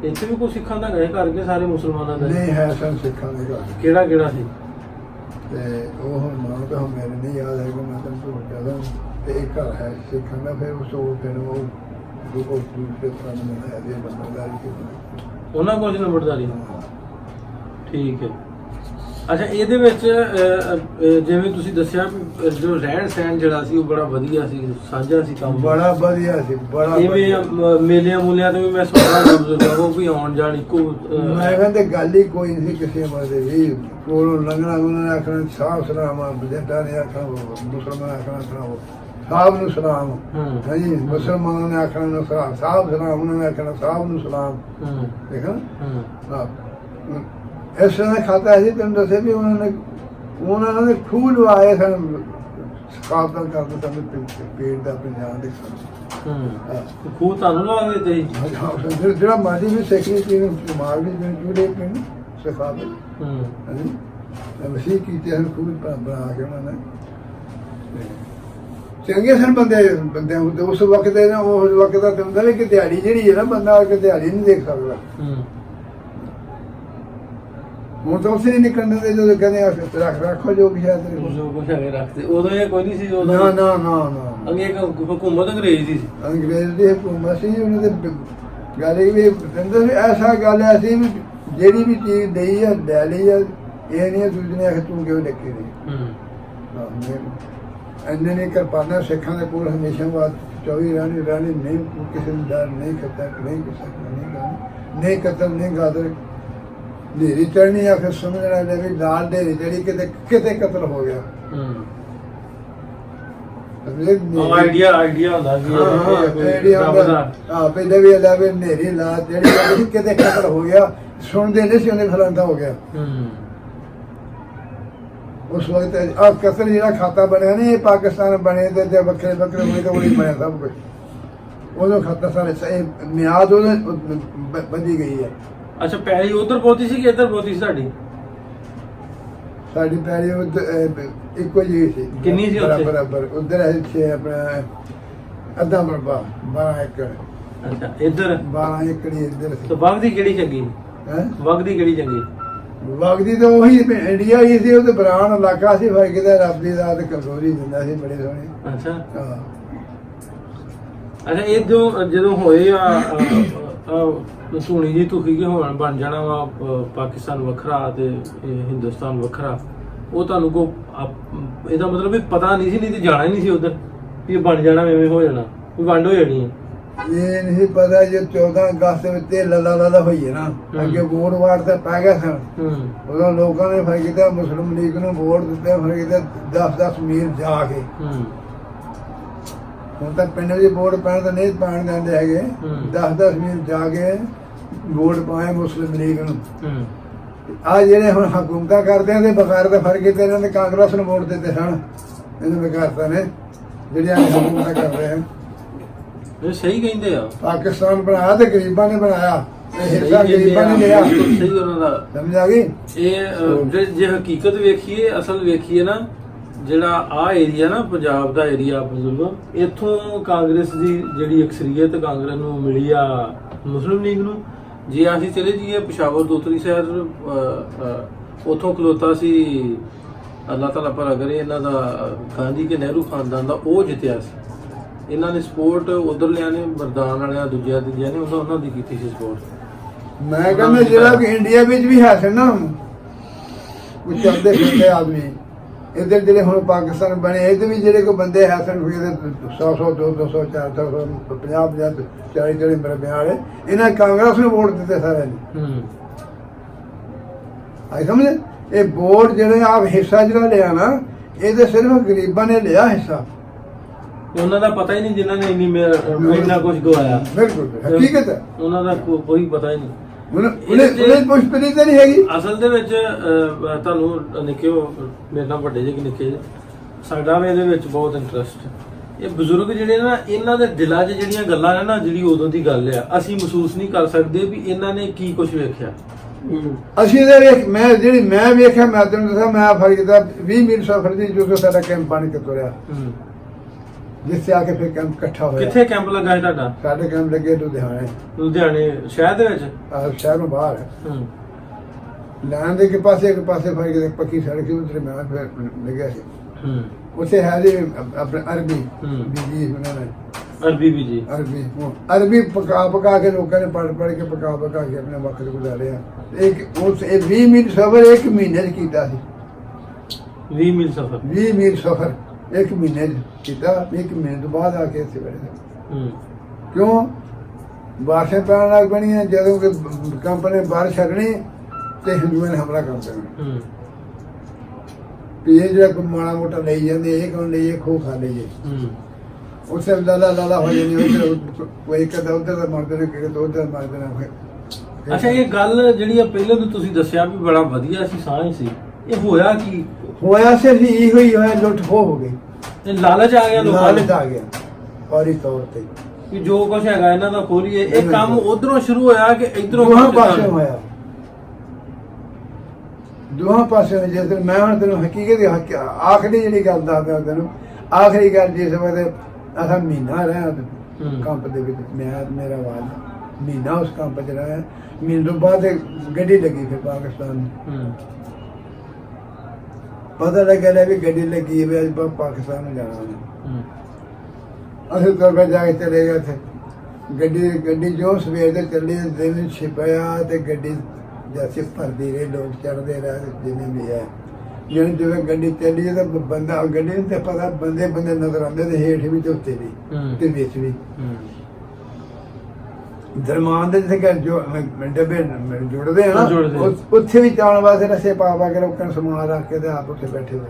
ਇੱਥੇ ਵੀ ਕੋਈ ਸਿੱਖਾਂ ਦਾ ਗਏ ਘਰ ਕੇ ਸਾਰੇ ਮੁਸਲਮਾਨਾਂ ਦਾ?
ਨਹੀਂ ਹੈ ਸਨ ਸਿੱਖਾਂ ਦੇ ਘਰ।
ਕਿਹੜਾ ਕਿਹੜਾ ਸੀ?
ਤੇ ਉਹ ਹੁਣ ਮਾਨ ਤਾਂ ਮੈਨੂੰ ਨਹੀਂ ਯਾਦ ਹੈ ਕਿ ਮੈਂ ਤੈਨੂੰ ਝੂਠ ਕਹਦਾ ਤੇ ਇਹ ਘਰ ਹੈ ਸਿੱਖਾਂ ਦਾ ਫਿਰ ਉਸ ਤੋਂ ਫਿਰ ਉਹ ਦੂਜੇ ਦੂਸਰੇ ਤਰ੍ਹਾਂ ਦਾ ਹੈ ਜੇ ਬੰਦਾਦਾਰੀ
ਉਹਨਾਂ ਕੋਲ ਨੰਬਰਦਾਰੀ ਠੀਕ ਹੈ। ਅੱਛਾ ਇਹਦੇ ਵਿੱਚ ਜਿਵੇਂ ਤੁਸੀਂ ਦੱਸਿਆ ਵੀ ਜੋ ਰਹਿਣ ਸਹਿਣ ਜਿਹੜਾ ਸੀ ਉਹ ਬੜਾ ਵਧੀਆ ਸੀ, ਸਾਂਝਾ ਸੀ ਕੰਮ,
ਬੜਾ ਵਧੀਆ ਸੀ, ਬੜਾ
ਇਵੇਂ ਮੇਲਿਆਂ ਮੂਲਿਆਂ ਤੇ ਵੀ ਮੈਂ ਸੁਣਦਾ ਉਹ ਵੀ ਆਉਣ ਜਾਣ ਇੱਕੋ
ਮੈਂ ਕਹਿੰਦੇ ਗੱਲ ਹੀ ਕੋਈ ਨਹੀਂ ਕਿਸੇ ਮਰਦੇ ਵੀ ਕੋਲੋਂ ਲੰਘਣਾ ਉਹਨਾਂ ਨੇ ਆਖਣਾ ਸਾਹ ਸਲਾਮ ਬਜਟਾ ਨੇ ਆਖਣਾ ਮੁਸਲਮਾਨ ਆਖਣਾ ਸਲਾਮ ਸਾਹਿਬ ਨੂੰ ਸਲਾਮ ਹਾਂਜੀ ਮੁਸਲਮਾਨਾਂ ਨੇ ਆਖਣਾ ਨੂੰ ਸਲਾਮ ਸਾਹਿਬ ਸਲਾਮ ਉਹਨਾਂ ਨੇ ਆਖਣਾ ਸਾਹਿਬ ਨੂੰ ਸਲਾਮ ਦੇਖਾ ਇਸ ਤਰ੍ਹਾਂ ਖਾਤਾ ਸੀ ਤੈਨੂੰ ਦੱਸਿਆ ਵੀ ਉਹਨਾਂ ਨੇ ਖੂਹ ਲਵਾਏ ਸਨ ਸਕਾਫਤਾ ਕਰਦੇ ਸਨ ਪੇੜ ਦਾ ਪੰਜਾਬ ਦੇ
ਖੂਹ ਤੁਹਾਨੂੰ ਲਾ ਦਿੱਤੇ
ਜਿਹੜਾ ਮਾਜੀ ਵੀ ਸਿੱਖੀ ਸੀ ਮਾਰ ਵੀ ਜਿਹੜੇ ਪਿੰਡ ਸਕਾਫਤ ਹਾਂਜੀ ਮਸੀਹ ਕੀਤੇ ਹਨ ਖੂਹ ਬਣਾ ਕੇ ਉਹਨਾਂ ਨੇ ਚੰਗੇ ਸਨ ਬੰਦੇ ਉਸ ਵਕਤ ਦੇ ਨਾ ਉਸ ਵਕਤ ਦਾ ਹੁੰਦਾ ਵੀ ਕਿ ਦਿਹਾੜੀ ਜਿਹੜੀ ਹੈ ਨਾ ਬੰਦਾ ਕਿ ਦਿਹਾੜੀ ਨਹੀਂ ਦੇਖ ਸਕਦਾ ਹੁਣ ਤਾਂ ਉਸੇ ਨਹੀਂ ਨਿਕਲਣ ਦਿੰਦੇ ਜਦੋਂ ਕਹਿੰਦੇ ਰੱਖੋ ਜੋ ਵੀ ਹੈ ਤੇਰੇ
ਜੋ ਕੁਛ ਹੈਗੇ ਰੱਖਦੇ ਉਦੋਂ ਇਹ ਕੋਈ ਨਹੀਂ ਸੀ ਉਦੋਂ
ਨਾ
ਅੱਗੇ ਹਕੂਮਤ ਅੰਗਰੇਜ਼ ਦੀ ਸੀ
ਅੰਗਰੇਜ਼ ਦੀ ਹਕੂਮਤ ਸੀ ਉਹਨਾਂ ਦੇ ਗੱਲ ਇਹ ਵੀ ਕਹਿੰਦੇ ਸੀ ਐਸਾ ਗੱਲ ਐਸੀ ਵੀ ਜਿਹੜੀ ਵੀ ਚੀਜ਼ ਦੇਈ ਆ ਲੈ ਲਈ ਆ ਇਹ ਨਹੀਂ ਦੂਜੇ ਆਖ ਤੂੰ ਕਿਉਂ ਲਿਖੀ ਨਹੀਂ ਇੰਨੇ ਨਹੀਂ ਕਰ ਪਾਉਂਦਾ ਸਿੱਖਾਂ ਦੇ ਕੋਲ ਹਮੇਸ਼ਾ ਬਾਤ 24 ਰਾਣੀ ਨਹੀਂ ਕਿਸੇ ਨੂੰ ਡਰ ਨਹੀਂ ਕਰਤਾ ਨਹੀਂ ਕਿਸੇ ਨਹੀਂ ਕਤਲ ਨਹੀਂ ਗਾਦਰ ਨੇਰੀ ਚੜਨੀ ਆ ਫਿਰ ਸਮਝਣਾ ਲੈ ਵੀ ਨਾਲ ਦੇ ਜਿਹੜੀ ਕਿਤੇ ਕਤਲ ਹੋ ਗਿਆ
ਆਈਡੀਆ ਹੁੰਦਾ ਸੀ
ਪਹਿਲੇ ਵੀ ਅੱਲਾ ਵੀ ਨੇਰੀ ਲਾ ਜਿਹੜੀ ਕਿਤੇ ਕਤਲ ਹੋ ਗਿਆ ਸੁਣਦੇ ਨਹੀਂ ਸੀ ਉਹਨੇ ਫਲਾਂਦਾ ਹੋ ਗਿਆ ਉਸ ਵਕਤ ਆ ਕਤਲ ਜਿਹੜਾ ਖਾਤਾ ਬਣਿਆ ਨਹੀਂ ਪਾਕਿਸਤਾਨ ਬਣੇ ਤੇ ਵੱਖਰੇ ਹੋਏ ਤਾਂ ਉਹੀ ਬਣਿਆ ਸਭ ਕੁਝ ਉਦੋਂ ਖਾਤਾ ਸਾਰੇ ਮਿਆਦ ਉਹਨੇ ਵਧੀ ਗਈ ਹੈ।
ਅੱਛਾ ਪੈਲੀ ਉਧਰ ਪਹੁੰਚੀ ਸੀ ਕਿ ਇੱਧਰ ਪਹੁੰਚੀ ਸੀ
ਸਾਡੀ ਪੈਲੀ ਇੱਕੋ ਜਿਹੀ ਸੀ
ਕਿੰਨੀ ਸੀ ਉੱਥੇ
ਬਰਾਬਰ ਉਧਰ ਹੈ ਆਪਣਾ ਅੱਧਾ ਮਰਬਾ 12 ਏਕੜ
ਅੱਛਾ ਇੱਧਰ 12
ਏਕੜ ਇੱਧਰ ਸੀ
ਤਾਂ ਵਗਦੀ ਕਿਹੜੀ ਚੰਗੀ ਹੈ ਵਗਦੀ ਕਿਹੜੀ ਚੰਗੀ
ਵਗਦੀ ਤਾਂ ਉਹੀ ਇੰਡੀਆ ਹੀ ਸੀ ਉਹ ਤੇ ਬਰਾਨ ਇਲਾਕਾ ਸੀ ਫਿਰ ਕਿਤੇ ਰੱਬ ਦੀ ਦਾਤ ਕਸੂਰੀ ਦਿੰਦਾ ਸੀ ਬੜੇ ਸੋਹਣੇ
ਅੱਛਾ ਅੱਛਾ ਇਹ ਜਦੋਂ ਹੋਏ ਆ ਸੁਣੀ ਜੀ ਤੁਸੀਂ ਕਿ ਹੁਣ ਬਣ ਜਾਣਾ ਵਾ ਪਾਕਿਸਤਾਨ ਵੱਖਰਾ ਤੇ ਹਿੰਦੁਸਤਾਨ ਵੱਖਰਾ ਉਹ ਤੁਹਾਨੂੰ ਕੋ ਇਹਦਾ ਮਤਲਬ ਵੀ ਪਤਾ ਨਹੀਂ ਸੀ ਨਹੀਂ ਤੇ ਜਾਣਾ ਹੀ ਨਹੀਂ ਸੀ ਉਧਰ ਵੀ ਬਣ ਜਾਣਾ ਐਵੇਂ ਹੋ ਜਾਣਾ ਵੀ ਵੰਡ ਹੋ ਜਾਣੀ ਹੈ
ਇਹ ਨਹੀਂ ਪਤਾ ਜੇ 14 ਅਗਸਤ ਵਿੱਚ ਤੇ ਲੱਲਾ ਹੋਈ ਹੈ ਨਾ ਅੱਗੇ ਵੋਟ ਵਾਟ ਤੇ ਪੈ ਗਿਆ ਸਨ ਉਦੋਂ ਲੋਕਾਂ ਨੇ ਫਿਰ ਕੀਤਾ ਮੁਸਲਿਮ ਲੀਗ ਨੂੰ ਵੋਟ ਦਿੱਤੇ ਫਿਰ ਕਿਤੇ 10 ਮੀਲ ਜਾ ਕੇ ਹੁਣ ਤਾਂ ਪਿੰਡ ਵਿੱਚ ਵੋਟ ਪੈਣ ਤਾਂ ਨਹੀਂ ਪਾਣ ਦਿੰਦੇ ਹੈਗੇ 10 ਮੀਲ ਜਾ ਕੇ ਵੋਟ ਪਾਏ ਮੁਸਲਿਮ ਲੀਗ ਨੂੰ ਆ ਜਿਹੜੇ ਹੁਣ ਹਕੂਮਤਾਂ ਕਰਦੇ ਆ ਤੇ ਬਗੈਰ ਦਾ ਫਰਕ ਤੇ ਇਹਨਾਂ ਨੇ ਕਾਂਗਰਸ ਨੂੰ ਵੋਟ ਦਿੱਤੇ ਸਨ ਇਹਨੂੰ ਬਗੈਰਤਾ ਨੇ ਜਿਹੜੀਆਂ ਹਕੂਮਤਾਂ ਕਰ ਰਹੇ ਹਨ
ਇਹ ਸਹੀ ਕਹਿੰਦੇ ਆ
ਪਾਕਿਸਤਾਨ ਬਣਾਇਆ ਤੇ ਗਰੀਬਾਂ ਨੇ ਬਣਾਇਆ ਹਿੱਸਾ ਗਰੀਬਾਂ ਨੇ ਲਿਆ
ਸਹੀ ਉਹਨਾਂ ਦਾ ਸਮਝ
ਆ ਗਈ
ਇਹ ਜੇ ਹਕੀਕਤ ਵੇਖੀਏ ਅਸਲ ਵੇਖੀਏ ਨਾ ਜਿਹੜਾ ਆ ਏਰੀਆ ਨਾ ਪੰਜਾਬ ਦਾ ਏਰੀਆ ਬਜ਼ੁਰਗੋ ਇੱਥੋਂ ਕਾਂਗਰਸ ਦੀ ਜਿਹੜੀ ਅਕਸਰੀਅਤ ਕਾਂਗਰਸ ਨੂੰ ਮਿਲੀ ਆ ਮੁਸਲਿਮ ਲੀਗ ਨੂੰ ਜੇ ਅਸੀਂ ਚਲੇ ਜਾਈਏ ਪਿਸ਼ਾਵਰ ਦੋਤਰੀ ਸ਼ਹਿਰ ਉੱਥੋਂ ਖਲੋਤਾ ਸੀ ਅੱਲਾਹ ਤਾਲਾ ਭਲਾ ਕਰੇ ਇਹਨਾਂ ਦਾ ਗਾਂਧੀ ਕੇ ਨਹਿਰੂ ਖਾਨਦਾਨ ਦਾ ਉਹ ਜਿੱਤਿਆ ਸੀ ਇਹਨਾਂ ਨੇ ਸਪੋਰਟ ਉਧਰਲਿਆਂ ਨੇ ਮਰਦਾਨ ਵਾਲਿਆਂ ਦੂਜਿਆਂ ਨੇ ਉਹਨਾਂ ਦੀ ਕੀਤੀ ਸੀ ਸਪੋਰਟ
ਮੈਂ ਕਹਿੰਦਾ ਜਿਹੜਾ ਕਿ ਇੰਡੀਆ ਵਿੱਚ ਵੀ ਹੈ ਨਾ ਕੁਝ ਚੱਲਦੇ ਫਿਰਦੇ ਆਦਮੀ ਇੱਧਰ ਜਿਹੜੇ ਹੁਣ ਪਾਕਿਸਤਾਨ ਬਣੇ ਇਹਦੇ ਵੀ ਜਿਹੜੇ ਕੋਈ ਬੰਦੇ ਹੈ ਸਨ 100 200 400 50 40 ਮਰਬਿਆਂ ਵਾਲੇ ਇਹਨਾਂ ਕਾਂਗਰਸ ਨੂੰ ਵੋਟ ਦਿੱਤੇ ਸਾਰਿਆਂ ਨੇ ਆਈ ਸਮਝ ਇਹ ਵੋਟ ਜਿਹੜੇ ਆਪ ਹਿੱਸਾ ਜਿਹੜਾ ਲਿਆ ਨਾ ਇਹਦੇ ਸਿਰਫ ਗਰੀਬਾਂ ਨੇ ਲਿਆ ਹਿੱਸਾ
ਉਹਨਾਂ ਦਾ ਪਤਾ ਹੀ ਨਹੀਂ ਜਿਨ੍ਹਾਂ ਨੇ ਇੰਨਾ ਕੁਝ ਗਵਾਇਆ
ਬਿਲਕੁਲ ਹਕੀਕਤ ਹੈ ਉਹਨਾਂ
ਦਾ ਕੋਈ ਪਤਾ ਹੀ ਨਹੀਂ
ਉਹਨੇ ਪੁਸ਼ਪਰੀ ਤਾਂ ਨਹੀਂ ਹੈਗੀ
ਅਸਲ ਦੇ ਵਿੱਚ ਤੁਹਾਨੂੰ ਨਿੱਕਿਓ ਮੇਰੇ ਨਾਲ ਵੱਡੇ ਜਿਹੇ ਨਿੱਕੇ ਜਿਹੇ ਸਾਡਾ ਵੀ ਇਹਦੇ ਵਿੱਚ ਬਹੁਤ ਇੰਟਰਸਟ ਇਹ ਬਜ਼ੁਰਗ ਜਿਹੜੇ ਨਾ ਇਹਨਾਂ ਦੇ ਦਿਲਾਂ 'ਚ ਜਿਹੜੀਆਂ ਗੱਲਾਂ ਨੇ ਨਾ ਜਿਹੜੀ ਉਦੋਂ ਦੀ ਗੱਲ ਆ ਅਸੀਂ ਮਹਿਸੂਸ ਨਹੀਂ ਕਰ ਸਕਦੇ ਵੀ ਇਹਨਾਂ ਨੇ ਕੀ ਕੁਝ ਵੇਖਿਆ
ਅਸੀਂ ਮੈਂ ਵੇਖਿਆ ਮੈਂ ਤੈਨੂੰ ਦੱਸਾਂ ਮੈਂ ਫਰੀਦਾ 20 ਮੀਲ ਸਫ਼ਰ ਦੀ ਜੋ ਸਾਡਾ ਕੈਂਪ ਪਾਣੀ ਕੇ ਤੁਰਿਆ ਜਿੱਥੇ ਆ ਕੇ ਫਿਰ ਕੈਂਪ ਇਕੱਠਾ ਹੋਇਆ
ਕਿੱਥੇ ਕੈਂਪ ਲੱਗਾ ਹੈ ਤੁਹਾਡਾ
ਸਾਡੇ ਕੈਂਪ ਲੱਗੇ ਲੁਧਿਆਣੇ
ਸ਼ਹਿਰ ਦੇ ਵਿੱਚ
ਸ਼ਹਿਰੋਂ ਬਾਹਰ ਲੈਣ ਦੇ ਇੱਕ ਪਾਸੇ ਫੜ ਕੇ ਪੱਕੀ ਸੜਕ ਸੀ ਉਧਰ ਮੈਂ ਫਿਰ ਲੱਗਿਆ ਸੀ ਉੱਥੇ ਹੈ ਜੀ ਆਪਣੇ ਅਰਬੀ ਬੀਜੀ ਉਹਨਾਂ ਨੇ ਅਰਬੀ ਪਕਾ ਕੇ ਲੋਕਾਂ ਨੇ ਪੜ ਕੇ ਪਕਾ ਕੇ ਆਪਣੇ ਵਕਤ ਗੁਜ਼ਾਰਿਆ। ਇੱਕ ਉਸ 20 ਮੀਲ ਸਫ਼ਰ 1 ਮਹੀਨੇ 'ਚ ਕੀਤਾ ਸੀ। 20 ਮੀਲ ਸਫ਼ਰ 1 ਮਹੀਨੇ 'ਚ ਕੀਤਾ। 1 ਮਹੀਨੇ ਤੋਂ ਬਾਅਦ ਆ ਕੇ ਇੱਥੇ ਬੈਠੇ। ਕਿਉਂ? ਬਾਰਿਸ਼ਾਂ ਪੈਣ ਲੱਗ ਪੈਣੀਆਂ। ਜਦੋਂ ਕਿ ਕੰਪਨੀ ਬਾਰਿਸ਼ ਛੱਡਣੀ ਤੇ ਹਿੰਦੂਆਂ ਨੇ ਹਮਲਾ ਕਰ ਦੇਣਾ। ਇਹ ਜਿਹੜਾ ਕੋਈ ਮਾੜਾ ਮੋਟਾ ਲਈ ਜਾਂਦੇ ਇਹ ਕੌਣ ਲਈਏ ਖੋ ਖਾ ਲਈਏ ਉਸੇ ਲਾਲਾ ਹੋ ਜਾਂਦੀ ਉਧਰ ਕੋਈ ਇੱਕ ਦਾ ਉਧਰ ਦਾ ਮਰਦੇ ਨੇ ਕਿ ਉਧਰ ਮਰਦੇ ਨੇ।
ਅੱਛਾ, ਇਹ ਗੱਲ ਜਿਹੜੀ ਆ ਪਹਿਲਾਂ ਤੋਂ ਤੁਸੀਂ ਦੱਸਿਆ ਵੀ ਬੜਾ ਵਧੀਆ ਸੀ, ਸਾਂਝ ਸੀ, ਇਹ ਹੋਇਆ ਕੀ?
ਹੋਇਆ ਸਿਰਫ ਇਹੋ ਹੀ ਹੋਇਆ, ਲੁੱਟ ਖੋਹ ਹੋ ਗਈ।
ਇਹ ਲਾਲਚ ਆ ਗਿਆ ਲੋਕਾਂ ਨੂੰ,
ਲਾਲਚ ਆ ਗਿਆ ਫੌਰੀ ਤੌਰ ਤੇ
ਕਿ ਜੋ ਕੁਝ ਹੈਗਾ ਇਹਨਾਂ ਦਾ ਖੋਲੀਏ। ਇਹ ਕੰਮ ਉਧਰੋਂ ਸ਼ੁਰੂ ਹੋਇਆ ਕਿ ਇਧਰੋਂ?
ਦੋਹਾਂ ਪਾਸੇ ਹੋਇਆ, ਦੋਹਾਂ ਪਾਸੇ। ਜੇ ਮੈਂ ਹੁਣ ਤੈਨੂੰ ਹਕੀਕਤ ਆਖਰੀ ਜਿਹੜੀ ਗੱਲ ਦੱਸਦਾ ਤੈਨੂੰ, ਆਖਰੀ ਗੱਲ ਜਿਸ ਵੇਲੇ ਅਸਾਂ ਮਹੀਨਾ ਰਿਹਾ ਕੰਪ ਦੇ ਵਿੱਚ, ਮੈਂ ਮੇਰਾ ਵਾਲ ਮਹੀਨਾ ਉਸ ਕੰਪ 'ਚ ਰਿਹਾ। ਮਹੀਨੇ ਤੋਂ ਬਾਅਦ ਗੱਡੀ ਲੱਗੀ ਫਿਰ ਪਾਕਿਸਤਾਨ ਨੂੰ। ਪਤਾ ਲੱਗਿਆ ਵੀ ਗੱਡੀ ਲੱਗੀ ਵੀ ਅੱਜ ਪਾਕਿਸਤਾਨ ਨੂੰ ਜਾਣਾ। ਅਸੀਂ ਤੁਰ ਜਾ ਕੇ ਚਲੇ ਗਏ ਉੱਥੇ। ਗੱਡੀ ਜੋ ਸਵੇਰ ਦੇ ਚੱਲੀ ਦਿਨ ਛਿਪਿਆ ਤੇ ਗੱਡੀ ਜੈਸੇ ਭਰਦੀ ਰਹੇ, ਲੋਕ ਚੜ੍ਹਦੇ ਰਹੇ ਜਿੰਨੇ ਵੀ ਹੈ। ਜਦੋਂ ਗੱਡੀ ਚੱਲੀ ਤਾਂ ਬੰਦਾ ਗੱਡੀ ਨੂੰ ਤੇ ਪਤਾ ਬੰਦੇ ਨਜ਼ਰ ਆਉਂਦੇ ਤੇ ਹੇਠ ਵੀ ਤੇ ਉੱਤੇ ਵੀ ਤੇ ਵਿੱਚ ਵੀ। ਦਰਮਾਨ ਦੇ ਜਿੱਥੇ ਜੋ ਡੱਬੇ ਜੁੜਦੇ ਆ ਨਾ ਉੱਥੇ ਵੀ ਜਾਣ ਵਾਸਤੇ ਰਸੇ ਪਾ ਕੇ ਲੋਕਾਂ ਨੂੰ ਸਮਾਨ ਰੱਖ ਕੇ ਤੇ ਆਪ ਉੱਥੇ ਬੈਠੇ ਹੋਏ।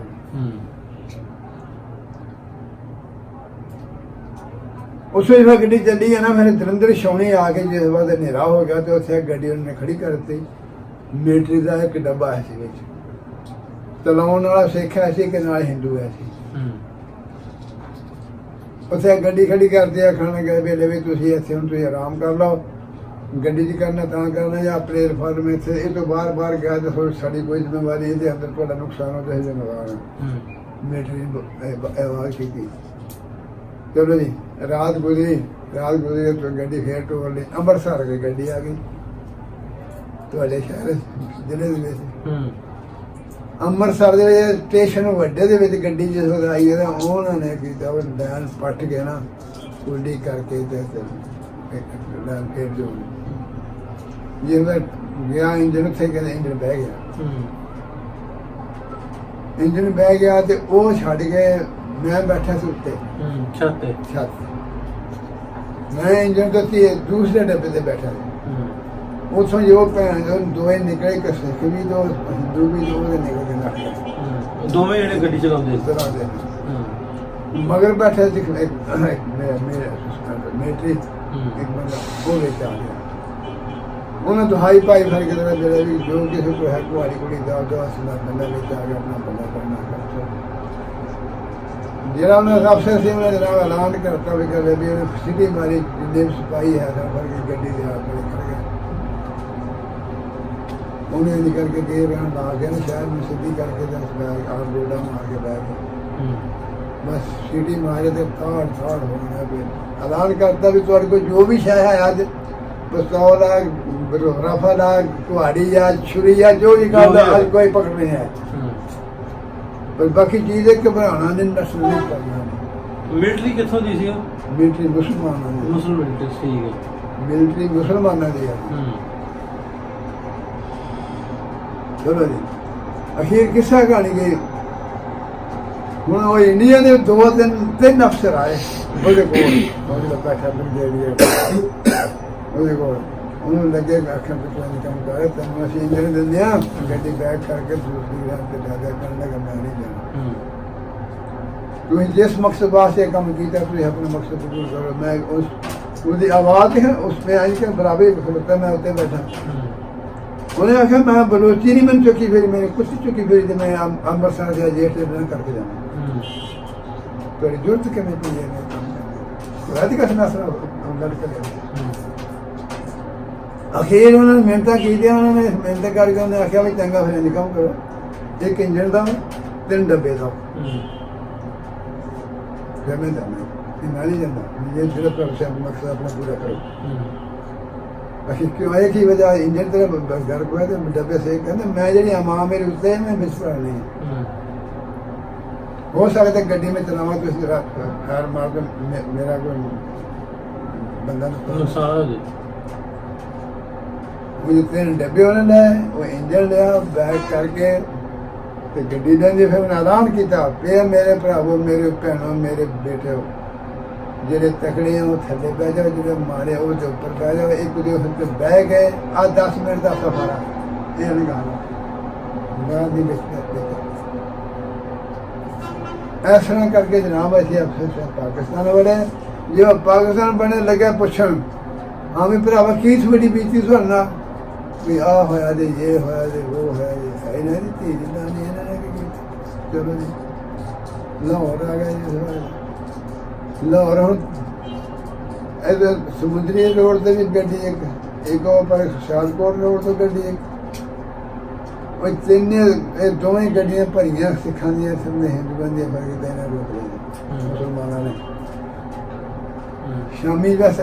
ਉਸ ਵੇਲੇ ਗੱਡੀ ਚੱਲੀ ਹੈ ਨਾ, ਫਿਰ ਜਲੰਧਰ ਛਾਉਣੀ ਆ ਕੇ ਜਿਸ ਵਾਰ ਹਨੇਰਾ ਹੋ ਗਿਆ ਤੇ ਉੱਥੇ ਗੱਡੀ ਉਹਨੇ ਖੜੀ ਕਰ ਦਿੱਤੀ। ਮਿਲਟਰੀ ਦਾ ਇੱਕ ਡੱਬਾ ਹੈ ਸੀ ਵਿੱਚ, ਚਲਾਉਣ ਵਾਲਾ ਸਿੱਖ ਹੈ ਸੀ ਕਿ ਨਾਲ ਹਿੰਦੂ ਹੈ ਸੀ। ਉੱਥੇ ਗੱਡੀ ਖੜੀ ਕਰਦੇ ਆਖਣ ਗਏ ਵੇਲੇ ਵੀ ਤੁਸੀਂ ਇੱਥੇ ਹੁਣ ਤੁਸੀਂ ਆਰਾਮ ਕਰ ਲਓ, ਗੱਡੀ 'ਚ ਕਰਨਾ ਤਾਂ ਕਰਨਾ ਜਾਂ ਆਪਣੇ ਰਿਫਾਰਮ ਇੱਥੇ ਇਹ ਤੋਂ ਬਾਹਰ ਗਿਆ ਤਾਂ ਸਾਡੀ ਕੋਈ ਜ਼ਿੰਮੇਵਾਰੀ ਇਹਦੇ ਅੰਦਰ ਤੁਹਾਡਾ ਨੁਕਸਾਨ ਹੋ ਜਾਏ ਜ਼ਿੰਮੇਵਾਰ ਮਿਲਟਰੀ ਆਵਾਜ਼ ਕੀਤੀ। ਚਲੋ ਜੀ, ਰਾਤ ਗੁਜ਼ਰੀ ਤੋਂ ਗੱਡੀ ਫੇਰ ਟੋਲ ਲਈ, ਅੰਮ੍ਰਿਤਸਰ ਗਈ ਗੱਡੀ ਆ ਗਈ ਤੁਹਾਡੇ ਸ਼ਹਿਰ ਜ਼ਿਲ੍ਹੇ ਦੇ ਵਿੱਚ। ਅੰਮ੍ਰਿਤਸਰ ਦੇ ਸਟੇਸ਼ਨ ਵੱਡੇ ਦੇ ਵਿੱਚ ਗੱਡੀ ਜਿਸ ਵੇਲੇ ਆਈ ਹੈ ਉਹਨਾਂ ਨੇ ਕੀਤਾ ਉਹ ਲੈਣ ਪੱਟ ਕੇ ਨਾ ਉਲਟੀ ਕਰਕੇ ਤੇ ਲੈਣ ਫੇਰ ਜੋ ਜਿਵੇਂ ਗਿਆ ਇੰਜਨ ਉੱਥੇ ਕਹਿੰਦੇ ਇੰਜਨ ਬਹਿ ਗਿਆ ਤੇ ਉਹ ਛੱਡ ਕੇ ਮੈਂ ਬੈਠਾ ਸੀ ਉੱਤੇ ਛੱਤ। ਮੈਂ ਇੰਜਨ ਤੋਂ ਦੂਸਰੇ ਡੱਬੇ ਤੇ ਬੈਠਾ ਸੀ। ਉੱਥੋਂ ਜੋ ਭੈਣ ਦੋਵੇਂ ਨਿਕਲੇ, ਇੱਕ ਸਿੱਖ ਵੀ ਦੋ ਹਿੰਦੂ ਵੀ ਦੋ ਨਿਕਲ ਕੇ ਨੱਠ
ਦੋਵੇਂ ਜਿਹੜੇ ਗੱਡੀ ਚਲਾਉਂਦੇ
ਮਗਰ ਬੈਠਾ ਸੀ ਮਿਲਟਰੀ ਇੱਕ ਬੰਦਾ ਉਹ ਵਿੱਚ ਆ ਗਿਆ। ਉਹਨਾਂ ਦੁਹਾਈ ਪਾਈ ਫਿਰ ਕਿਤੇ ਜਿਹੜਾ ਵੀ ਜੋ ਕਿਸੇ ਕੋਈ ਹੈ ਕੁਆੜੀ ਕੁੜੀ ਦਾ ਅਸਲਾ ਬੰਦਾ ਵਿੱਚ ਆ ਗਿਆ, ਆਪਣਾ ਬੰਦਾ ਕਰਨਾ ਜਿਹੜਾ ਉਹਨਾਂ ਅਫਸਰ ਸੀ ਉਹਨੇ ਜਨਾਬ ਐਲਾਨ ਕਰਤਾ ਵੀ ਕਰੇ ਵੀ ਉਹਨੇ ਸਿੱਧੀ ਮਾਰੀ ਜਿੰਨੇ ਸਿਪਾਹੀ ਹੈ ਸਭ ਫੜ ਕੇ ਗੱਡੀ ਦੇ ਹੱਥ ਵਿੱਚ ਖੜ ਗਏ। ਉਹਨੇ ਨਿਕਲ ਕੇ ਗਏ ਰਹਿਣ ਲਾ ਕੇ ਨਾ ਸ਼ਹਿਰ ਨੂੰ ਸਿੱਧੀ ਕਰਕੇ ਤੇ ਆਪ ਗੋਡਾ ਮਾਰ ਕੇ ਬਹਿ ਗਏ। ਬਸ ਸੀਟੀ ਮਾਰੇ ਤੇ ਤਾੜ ਹੋ ਗਿਆ। ਫਿਰ ਐਲਾਨ ਕਰਤਾ ਵੀ ਤੁਹਾਡੇ ਕੋਲ ਜੋ ਵੀ ਸ਼ੈ ਹੈ ਅੱਜ ਪਿਸਤੌਲ ਆ, ਰਫਲ ਆ, ਕੁਹਾੜੀ ਆ, ਛੁਰੀ ਆ, ਜੋ ਵੀ ਗੱਲ ਅੱਜ ਕੋਈ ਪਕੜ ਨਹੀਂ ਹੈ। ਪਰ ਬਾਕੀ ਚੀਜ਼ ਹੈ ਘਬਰਾਉਣਾ ਨਹੀਂ, ਨਸਲ ਨਹੀਂ ਕਰਨਾ।
ਮਿਲਟਰੀ ਕਿੱਥੋਂ ਦੀ ਸੀ?
ਮਿਲਟਰੀ ਮੁਸਲਮਾਨਾਂ ਦੀ।
ਮਿਲਟਰੀ ਠੀਕ ਹੈ।
ਮਿਲਟਰੀ ਮੁਸਲਮਾਨਾਂ ਦੀ ਆ। ਚਲੋ ਜੀ, ਅਖੀਰ ਕਿੱਸਾ ਕਹਾਣੀ ਗਈ। ਹੁਣ ਉਹ ਇੰਡੀਆ ਦੇ 2-3 ਅਫਸਰ ਆਏ ਉਹਦੇ ਕੋਲ, ਉਹਦੇ ਬੈਠਾ ਉਹਦੇ ਕੋਲ। ਉਹਨੂੰ ਲੱਗੇ ਆਖਣ ਤੇ ਕੋਈ ਕੰਮ ਕਰੇ ਤੈਨੂੰ ਅਸੀਂ ਇੰਜਣ ਦਿੰਦੇ ਹਾਂ, ਗੱਡੀ ਬੈਕ ਕਰਕੇ ਦੂਸਰੀ ਰਾਤ ਤੇ ਜਾ ਕੇ ਕਰਨ ਲੱਗਾ ਮੈਂ ਨਹੀਂ ਜਾਣਾ। ਤੁਸੀਂ ਜਿਸ ਮਕਸਦ ਵਾਸਤੇ ਕੰਮ ਕੀਤਾ ਤੁਸੀਂ ਆਪਣੇ ਮਕਸਦ ਪੂਰਾ ਕਰੋ। ਮੈਂ ਉਹਦੀ ਆਵਾਜ਼ ਹੈ ਉਸ में आई के बराबर खड़ोता मैं उत्ते बैठा। उन्हें आखिया मैं बलोची नहीं मैंने चुकी फिर मैंने कुछ चुकी फिर मैं अमृतसर से जेठ से बना करके जाना थोड़ी जरूरत के मैं पी रात का सुना लड़के अखीर उन्होंने मिहनत की उन्होंने मिहनत करके उन्हें आखिया भी चंगा फिर निकम करो, एक इंजन का 3 डब्बे का फिर मैं जाना नहीं जाता ये सिर्फ मकसद अपना पूरा करो। ਅਸੀਂ ਕਿਉਂ ਇਹ ਕੀ ਵਜ੍ਹਾ ਇੰਜਨ ਤੇ ਘਰ ਕੋਏ ਤੇ ਡੱਬੇ ਸੇ ਕਹਿੰਦੇ ਮੈਂ ਜਿਹੜੀ ਮਾਂ ਮੇਰੇ ਉੱਤੇ ਮੈਂ ਬਿਸਤਰਾ ਨਹੀਂ ਹੋ ਸਕਦਾ ਗੱਡੀ में चलावा तो जरा कार मार के मेरा कोई बंदा
ਨੁਕਸਾਨ ਹੋ ਜੇ
वो तीन डब्बे उन्होंने वो इंजन लिया बैग करके ਤੇ ਗੱਡੀ ਦੇ ਫਿਰ ਉਹਨਾਂ ਐਲਾਨ ਕੀਤਾ ਪੇ ਮੇਰੇ ਭਰਾਵੋ ਮੇਰੇ ਭੈਣੋ ਮੇਰੇ ਬੇਟਿਓ ਜਿਹੜੇ ਤਕੜੇ ਉਹ ਥੱਲੇ ਬਹਿ ਜਾਓ ਜਿਹੜੇ ਮਾਰੇ ਉਹ ਦੇ ਉੱਪਰ ਬਹਿ ਜਾਓ ਇੱਕ ਦੇ ਉੱਤੇ ਬਹਿ ਗਏ ਆ 10 ਮਿੰਟ ਦਾ ਸਫ਼ਰ ਆ ਇਹ ਨਹੀਂ ਗੱਲ ਨਾ ਦੀ ਵਿੱਚ ਇਸ ਤਰ੍ਹਾਂ ਕਰਕੇ ਜਨਾਬ ਅਸੀਂ ਅਫਸਰ ਪਾਕਿਸਤਾਨ ਵਾਲੇ ਜੋ ਪਾਕਿਸਤਾਨ ਬਣੇ ਲੱਗੇ ਪੁੱਛਣ ਹਾਂ ਵੀ ਭਰਾਵਾ ਕੀ ਤੁਹਾਡੀ ਬੀਤੀ ਸੁਣਨਾ ਵੀ ਆ ਹੋਇਆ ਤੇ ਇਹ ਹੋਇਆ ਤੇ ਉਹ ਹੋਇਆ ਹੈ ਇਹਨਾਂ ਦੀ ਧੀ ਦੀ ਨਾਨੀ ਇਹਨਾਂ ਨੇ ਕੀ ਕੀਤਾ ਚਲੋ ਜੀ ਲਾਹੌਰ ਆ ਗਏ ਜੀ ਲਾਹੌਰ ਹੁਣ ਇਹ ਸਮੁੰਦਰੀ ਰੋਡ ਤੇ ਵੀ ਗੱਡੀ ਇੱਕ ਉਹ ਪਰ ਸ਼ਾਲਕੋਟ ਰੋਡ ਤੋਂ ਗੱਡੀ ਉਹ ਤਿੰਨੇ ਇਹ ਦੋਵੇਂ ਗੱਡੀਆਂ ਭਰੀਆਂ ਸਿੱਖਾਂ ਦੀਆਂ ਸਾਹਮਣੇ ਹਿੰਦੂਆਂ ਦੀਆਂ ਭਰ ਕੇ ਦੇਣਾ ਰੋਕ ਲਿਆ ਮੁਸਲਮਾਨਾਂ ਨੇ ਸ਼ਾਮੀ ਬਸ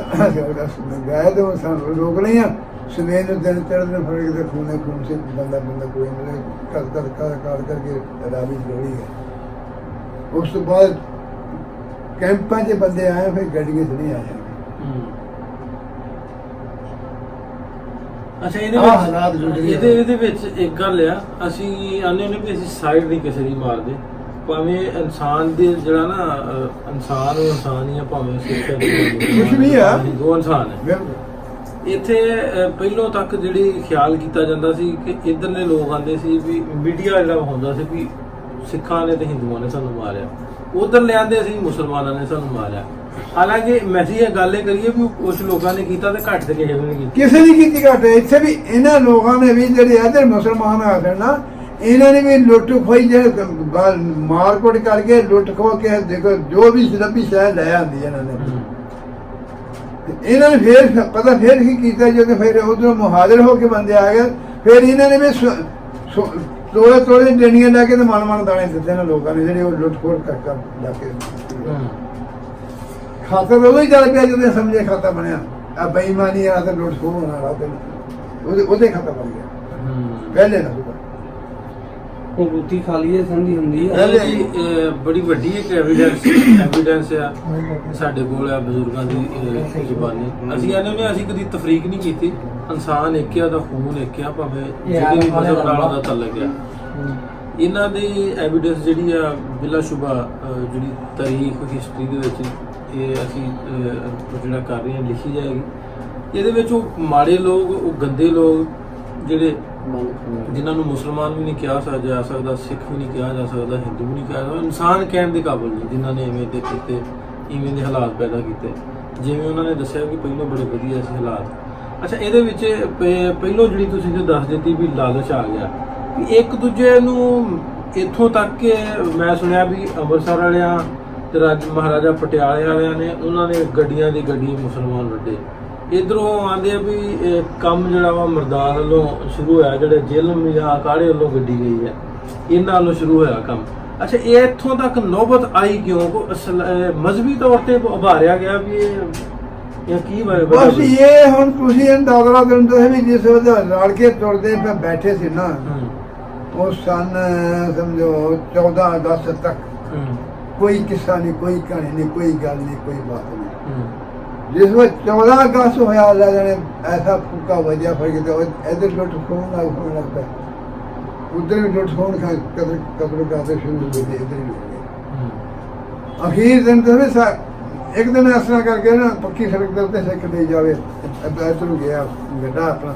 ਗਏ ਤੇ ਸਾਨੂੰ ਰੋਕ ਲਿਆ ਸਵੇਰ ਨੂੰ ਦਿਨ ਚੜ੍ਹਦੇ ਫੜ ਕੇ ਖੂਨੇ ਖੂਨ ਸੇ ਬੰਦਾ ਕੋਈ ਨਹੀਂ ਕਰ ਕਰਕੇ ਰਾਵੀ ਜੋੜੀ ਹੈ ਉਸ ਤੋਂ ਬਾਅਦ ਕੈਂਪਾਂ 'ਚ ਬੰਦੇ ਆਏ ਫਿਰ ਗੱਡੀਆਂ 'ਚ ਨਹੀਂ ਆਏ
ਅੱਛਾ ਇਹਦੇ ਵਿੱਚ ਇੱਕ ਗੱਲ ਆ ਅਸੀਂ ਆਨੇ ਨੇ ਵੀ ਅਸੀਂ ਸਾਈਡ ਨਹੀਂ ਕਿਸੇ ਦੀ ਮਾਰਦੇ ਭਾਵੇਂ ਇਨਸਾਨ ਦੇ ਜਿਹੜਾ ਨਾ ਇਨਸਾਨ ਉਹ ਇਨਸਾਨ ਹੀ ਆ ਭਾਵੇਂ ਸਿੱਖ
ਕੁਛ ਵੀ ਆ
ਦੋ ਇਨਸਾਨ ਹੈ ਇੱਥੇ ਪਹਿਲੋਂ ਤੱਕ ਜਿਹੜੀ ਖਿਆਲ ਕੀਤਾ ਜਾਂਦਾ ਸੀ ਕਿ ਇੱਧਰਲੇ ਲੋਕ ਆਉਂਦੇ ਸੀ ਵੀ ਮੀਡੀਆ ਜਿਹੜਾ ਹੁੰਦਾ ਸੀ ਵੀ ਸਿੱਖਾਂ ਨੇ ਤੇ ਹਿੰਦੂਆਂ ਨੇ ਸਾਨੂੰ ਮਾਰਿਆ ਉਧਰ ਲਿਆਂਦੇ ਸੀ ਮੁਸਲਮਾਨਾਂ ਨੇ ਸਾਨੂੰ ਮਾਰਿਆ ਹਾਲਾਂਕਿ ਮੈਂ ਇਹ ਗੱਲ ਇਹ ਕਰੀਏ ਵੀ ਕੁਝ ਲੋਕਾਂ ਨੇ ਕੀਤਾ ਤੇ ਘੱਟ ਤੇ ਕਿਸੇ ਨੇ ਕੀਤੀ
ਕਿਸੇ ਨੇ ਕੀਤੀ ਘੱਟ ਇੱਥੇ ਵੀ ਇਹਨਾਂ ਲੋਕਾਂ ਨੇ ਵੀ ਜਿਹੜੇ ਇੱਧਰ ਮੁਸਲਮਾਨ ਆ ਗਏ ਨਾ ਇਹਨਾਂ ਨੇ ਵੀ ਲੁੱਟ ਖੋਈ ਜਿਹੜੇ ਮਾਰਕੁੱਟ ਕਰਕੇ ਲੁੱਟ ਖੋ ਕੇ ਦੇਖੋ ਜੋ ਵੀ ਸਲੱਬੀ ਸ਼ਹਿਰ ਲੈ ਆਂਦੀ ਇਹਨਾਂ ਨੇ ਇਹਨਾਂ ਨੇ ਫੇਰ ਪਤਾ ਫੇਰ ਕੀ ਕੀਤਾ ਜਦੋਂ ਫਿਰ ਉਧਰੋਂ ਮੁਹਾਜ਼ਰ ਹੋ ਕੇ ਬੰਦੇ ਆ ਗਏ ਫਿਰ ਇਹਨਾਂ ਨੇ ਵੀ ਤੋੜੇ ਡੇਣੀਆਂ ਲੈ ਕੇ ਤੇ ਮਨ ਦਾਣੇ ਦਿੱਤੇ ਨੇ ਲੋਕਾਂ ਨੇ ਜਿਹੜੇ ਉਹ ਲੁੱਟ ਖੋਰ ਕਰ ਲਾ ਕੇ ਖਾਤਾ ਤਾਂ ਉਹੀ ਚੱਲ ਪਿਆ ਜਦੋਂ ਸਮਝੇ ਖਾਤਾ ਬਣਿਆ ਆ ਬੇਈਮਾਨੀ ਆ ਤੇ ਲੁੱਟ ਖੋਹ ਹੋਣਾ ਰਾਤ ਉਹਦੇ ਖਾਤਾ ਬਣ ਗਿਆ ਪਹਿਲੇ ਨਾ
ਉਹ ਬੁੱਤੀ ਖਾਲੀ ਹੈ ਸੰਧੀ ਹੁੰਦੀ ਹੈ
ਬੜੀ ਵੱਡੀ ਇੱਕ ਐਵੀਡੈਂਸ ਆ ਸਾਡੇ ਕੋਲ ਆ ਬਜ਼ੁਰਗਾਂ ਦੀ ਜ਼ੁਬਾਨੀ ਅਸੀਂ ਇਹਨੇ ਨੇ ਅਸੀਂ ਕਦੀ ਤਫਰੀਕ ਨਹੀਂ ਕੀਤੀ ਇਨਸਾਨ ਇੱਕ ਆ ਦਾ ਖੂਨ ਇੱਕ ਆ ਭਾਵੇਂ ਜਿਹੜੀ ਵੀ ਮਜ਼ਹਬ ਨਾਲ ਦਾ ਤਾਲੁਕ ਆ ਇਹਨਾਂ ਦੀ ਐਵੀਡੈਂਸ ਜਿਹੜੀ ਆ ਬਿਲਾ ਸ਼ੁਬਾ ਜਿਹੜੀ ਤਾਰੀਖ ਹਿਸਟਰੀ ਦੇ ਵਿੱਚ ਇਹ ਅਸੀਂ ਜਿਹੜਾ ਕਰ ਰਹੇ ਹਾਂ ਲਿਖੀ ਜਾਏਗੀ ਇਹਦੇ ਵਿੱਚ ਉਹ ਮਾੜੇ ਲੋਕ ਉਹ ਗੰਦੇ ਲੋਕ ਜਿਹੜੇ ਜਿਨ੍ਹਾਂ ਨੂੰ ਮੁਸਲਮਾਨ ਵੀ ਨਹੀਂ ਕਿਹਾ ਜਾ ਸਕਦਾ ਸਿੱਖ ਵੀ ਨਹੀਂ ਕਿਹਾ ਜਾ ਸਕਦਾ ਹਿੰਦੂ ਵੀ ਨਹੀਂ ਕਿਹਾ ਜਾ ਸਕਦਾ ਇਨਸਾਨ ਕਹਿਣ ਦੇ ਕਾਬਿਲ ਨਹੀਂ ਜਿਨ੍ਹਾਂ ਨੇ ਇਵੇਂ ਦੇ ਕੀਤੇ ਇਵੇਂ ਦੇ ਹਾਲਾਤ ਪੈਦਾ ਕੀਤੇ ਜਿਵੇਂ ਉਹਨਾਂ ਨੇ ਦੱਸਿਆ ਕਿ ਪਹਿਲਾਂ ਬੜੇ ਵਧੀਆ ਸੀ ਹਾਲਾਤ ਅੱਛਾ ਇਹਦੇ ਵਿੱਚ ਪਹਿਲੋਂ ਜਿਹੜੀ ਤੁਸੀਂ ਜੋ ਦੱਸ ਦਿੱਤੀ ਵੀ ਲਾਲਚ ਆ ਗਿਆ ਵੀ ਇੱਕ ਦੂਜੇ ਨੂੰ ਇੱਥੋਂ ਤੱਕ ਕਿ ਮੈਂ ਸੁਣਿਆ ਵੀ ਅੰਮ੍ਰਿਤਸਰ ਵਾਲਿਆਂ ਤੇ ਮਹਾਰਾਜਾ ਪਟਿਆਲੇ ਵਾਲਿਆਂ ਨੇ ਉਹਨਾਂ ਨੇ ਗੱਡੀਆਂ ਦੀ ਗੱਡੀ ਮੁਸਲਮਾਨ ਵੱਡੇ ਇਧਰੋਂ ਆਂਦੇ ਆ ਵੀ ਕੰਮ ਜਿਹੜਾ ਵਾ ਮਰਦਾਨ ਵੱਲੋਂ ਸ਼ੁਰੂ ਹੋਇਆ ਜਿਹੜੇ ਜ਼ਿਲਮ ਜਾਂ ਅਕਾੜੇ ਵੱਲੋਂ ਗੱਡੀ ਗਈ ਹੈ ਇਹਨਾਂ ਵੱਲੋਂ ਸ਼ੁਰੂ ਹੋਇਆ ਕੰਮ ਅੱਛਾ ਇਹ ਇੱਥੋਂ ਤੱਕ ਨੌਬਤ ਆਈ ਕਿਉਂ ਮਜ਼ਹਬੀ ਤੌਰ ਤੇ ਉਭਾਰਿਆ ਗਿਆ ਵੀ ਇਹ ਕੀ
ਬਸ ਇਹ ਹੁਣ ਤੁਸੀਂ ਅੰਦਾਜ਼ਾ ਦਿੰਦੇ ਵੀ ਜਿਸ ਵੇਲੇ ਰਲ ਕੇ ਤੁਰਦੇ ਪਏ ਬੈਠੇ ਸੀ ਨਾ ਉਹ ਸਨ ਸਮਝੋ 14-10 ਤੱਕ ਕੋਈ ਕਿੱਸਾ ਨਹੀਂ ਕੋਈ ਕਹਾਣੀ ਨਹੀਂ ਕੋਈ ਗੱਲ ਨਹੀਂ ਕੋਈ ਬਾਤ ਨਹੀਂ ਜਿਸ ਵਿੱਚ 14 ਅਗਸਤ ਹੋਇਆ ਅੱਲਾ ਜਾਣੇ ਐਸਾ ਫੂਕਾ ਵਜਿਆ ਫਿਰ ਕਿਤੇ ਇੱਧਰ ਲੁੱਟ ਖੋਹਣ ਲੱਗਦਾ ਉਧਰ ਵੀ ਲੁੱਟ ਖੋਹਣ ਕਦਰ ਕਰਦੇ ਸ਼ੁਰੂ ਹੋ ਗਏ ਇੱਧਰ ਹੀ ਲੁੱਟ ਗਏ ਅਖੀਰ ਦਿਨ ਤੇ ਇੱਕ ਦਿਨ ਇਸ ਤਰ੍ਹਾਂ ਕਰਕੇ ਨਾ ਪੱਕੀ ਸੜਕ ਦੇ ਉੱਤੇ ਸਿੱਖ ਦੇ ਜਾਵੇ ਇੱਧਰ ਨੂੰ ਗਿਆ ਗੱਡਾ ਆਪਣਾ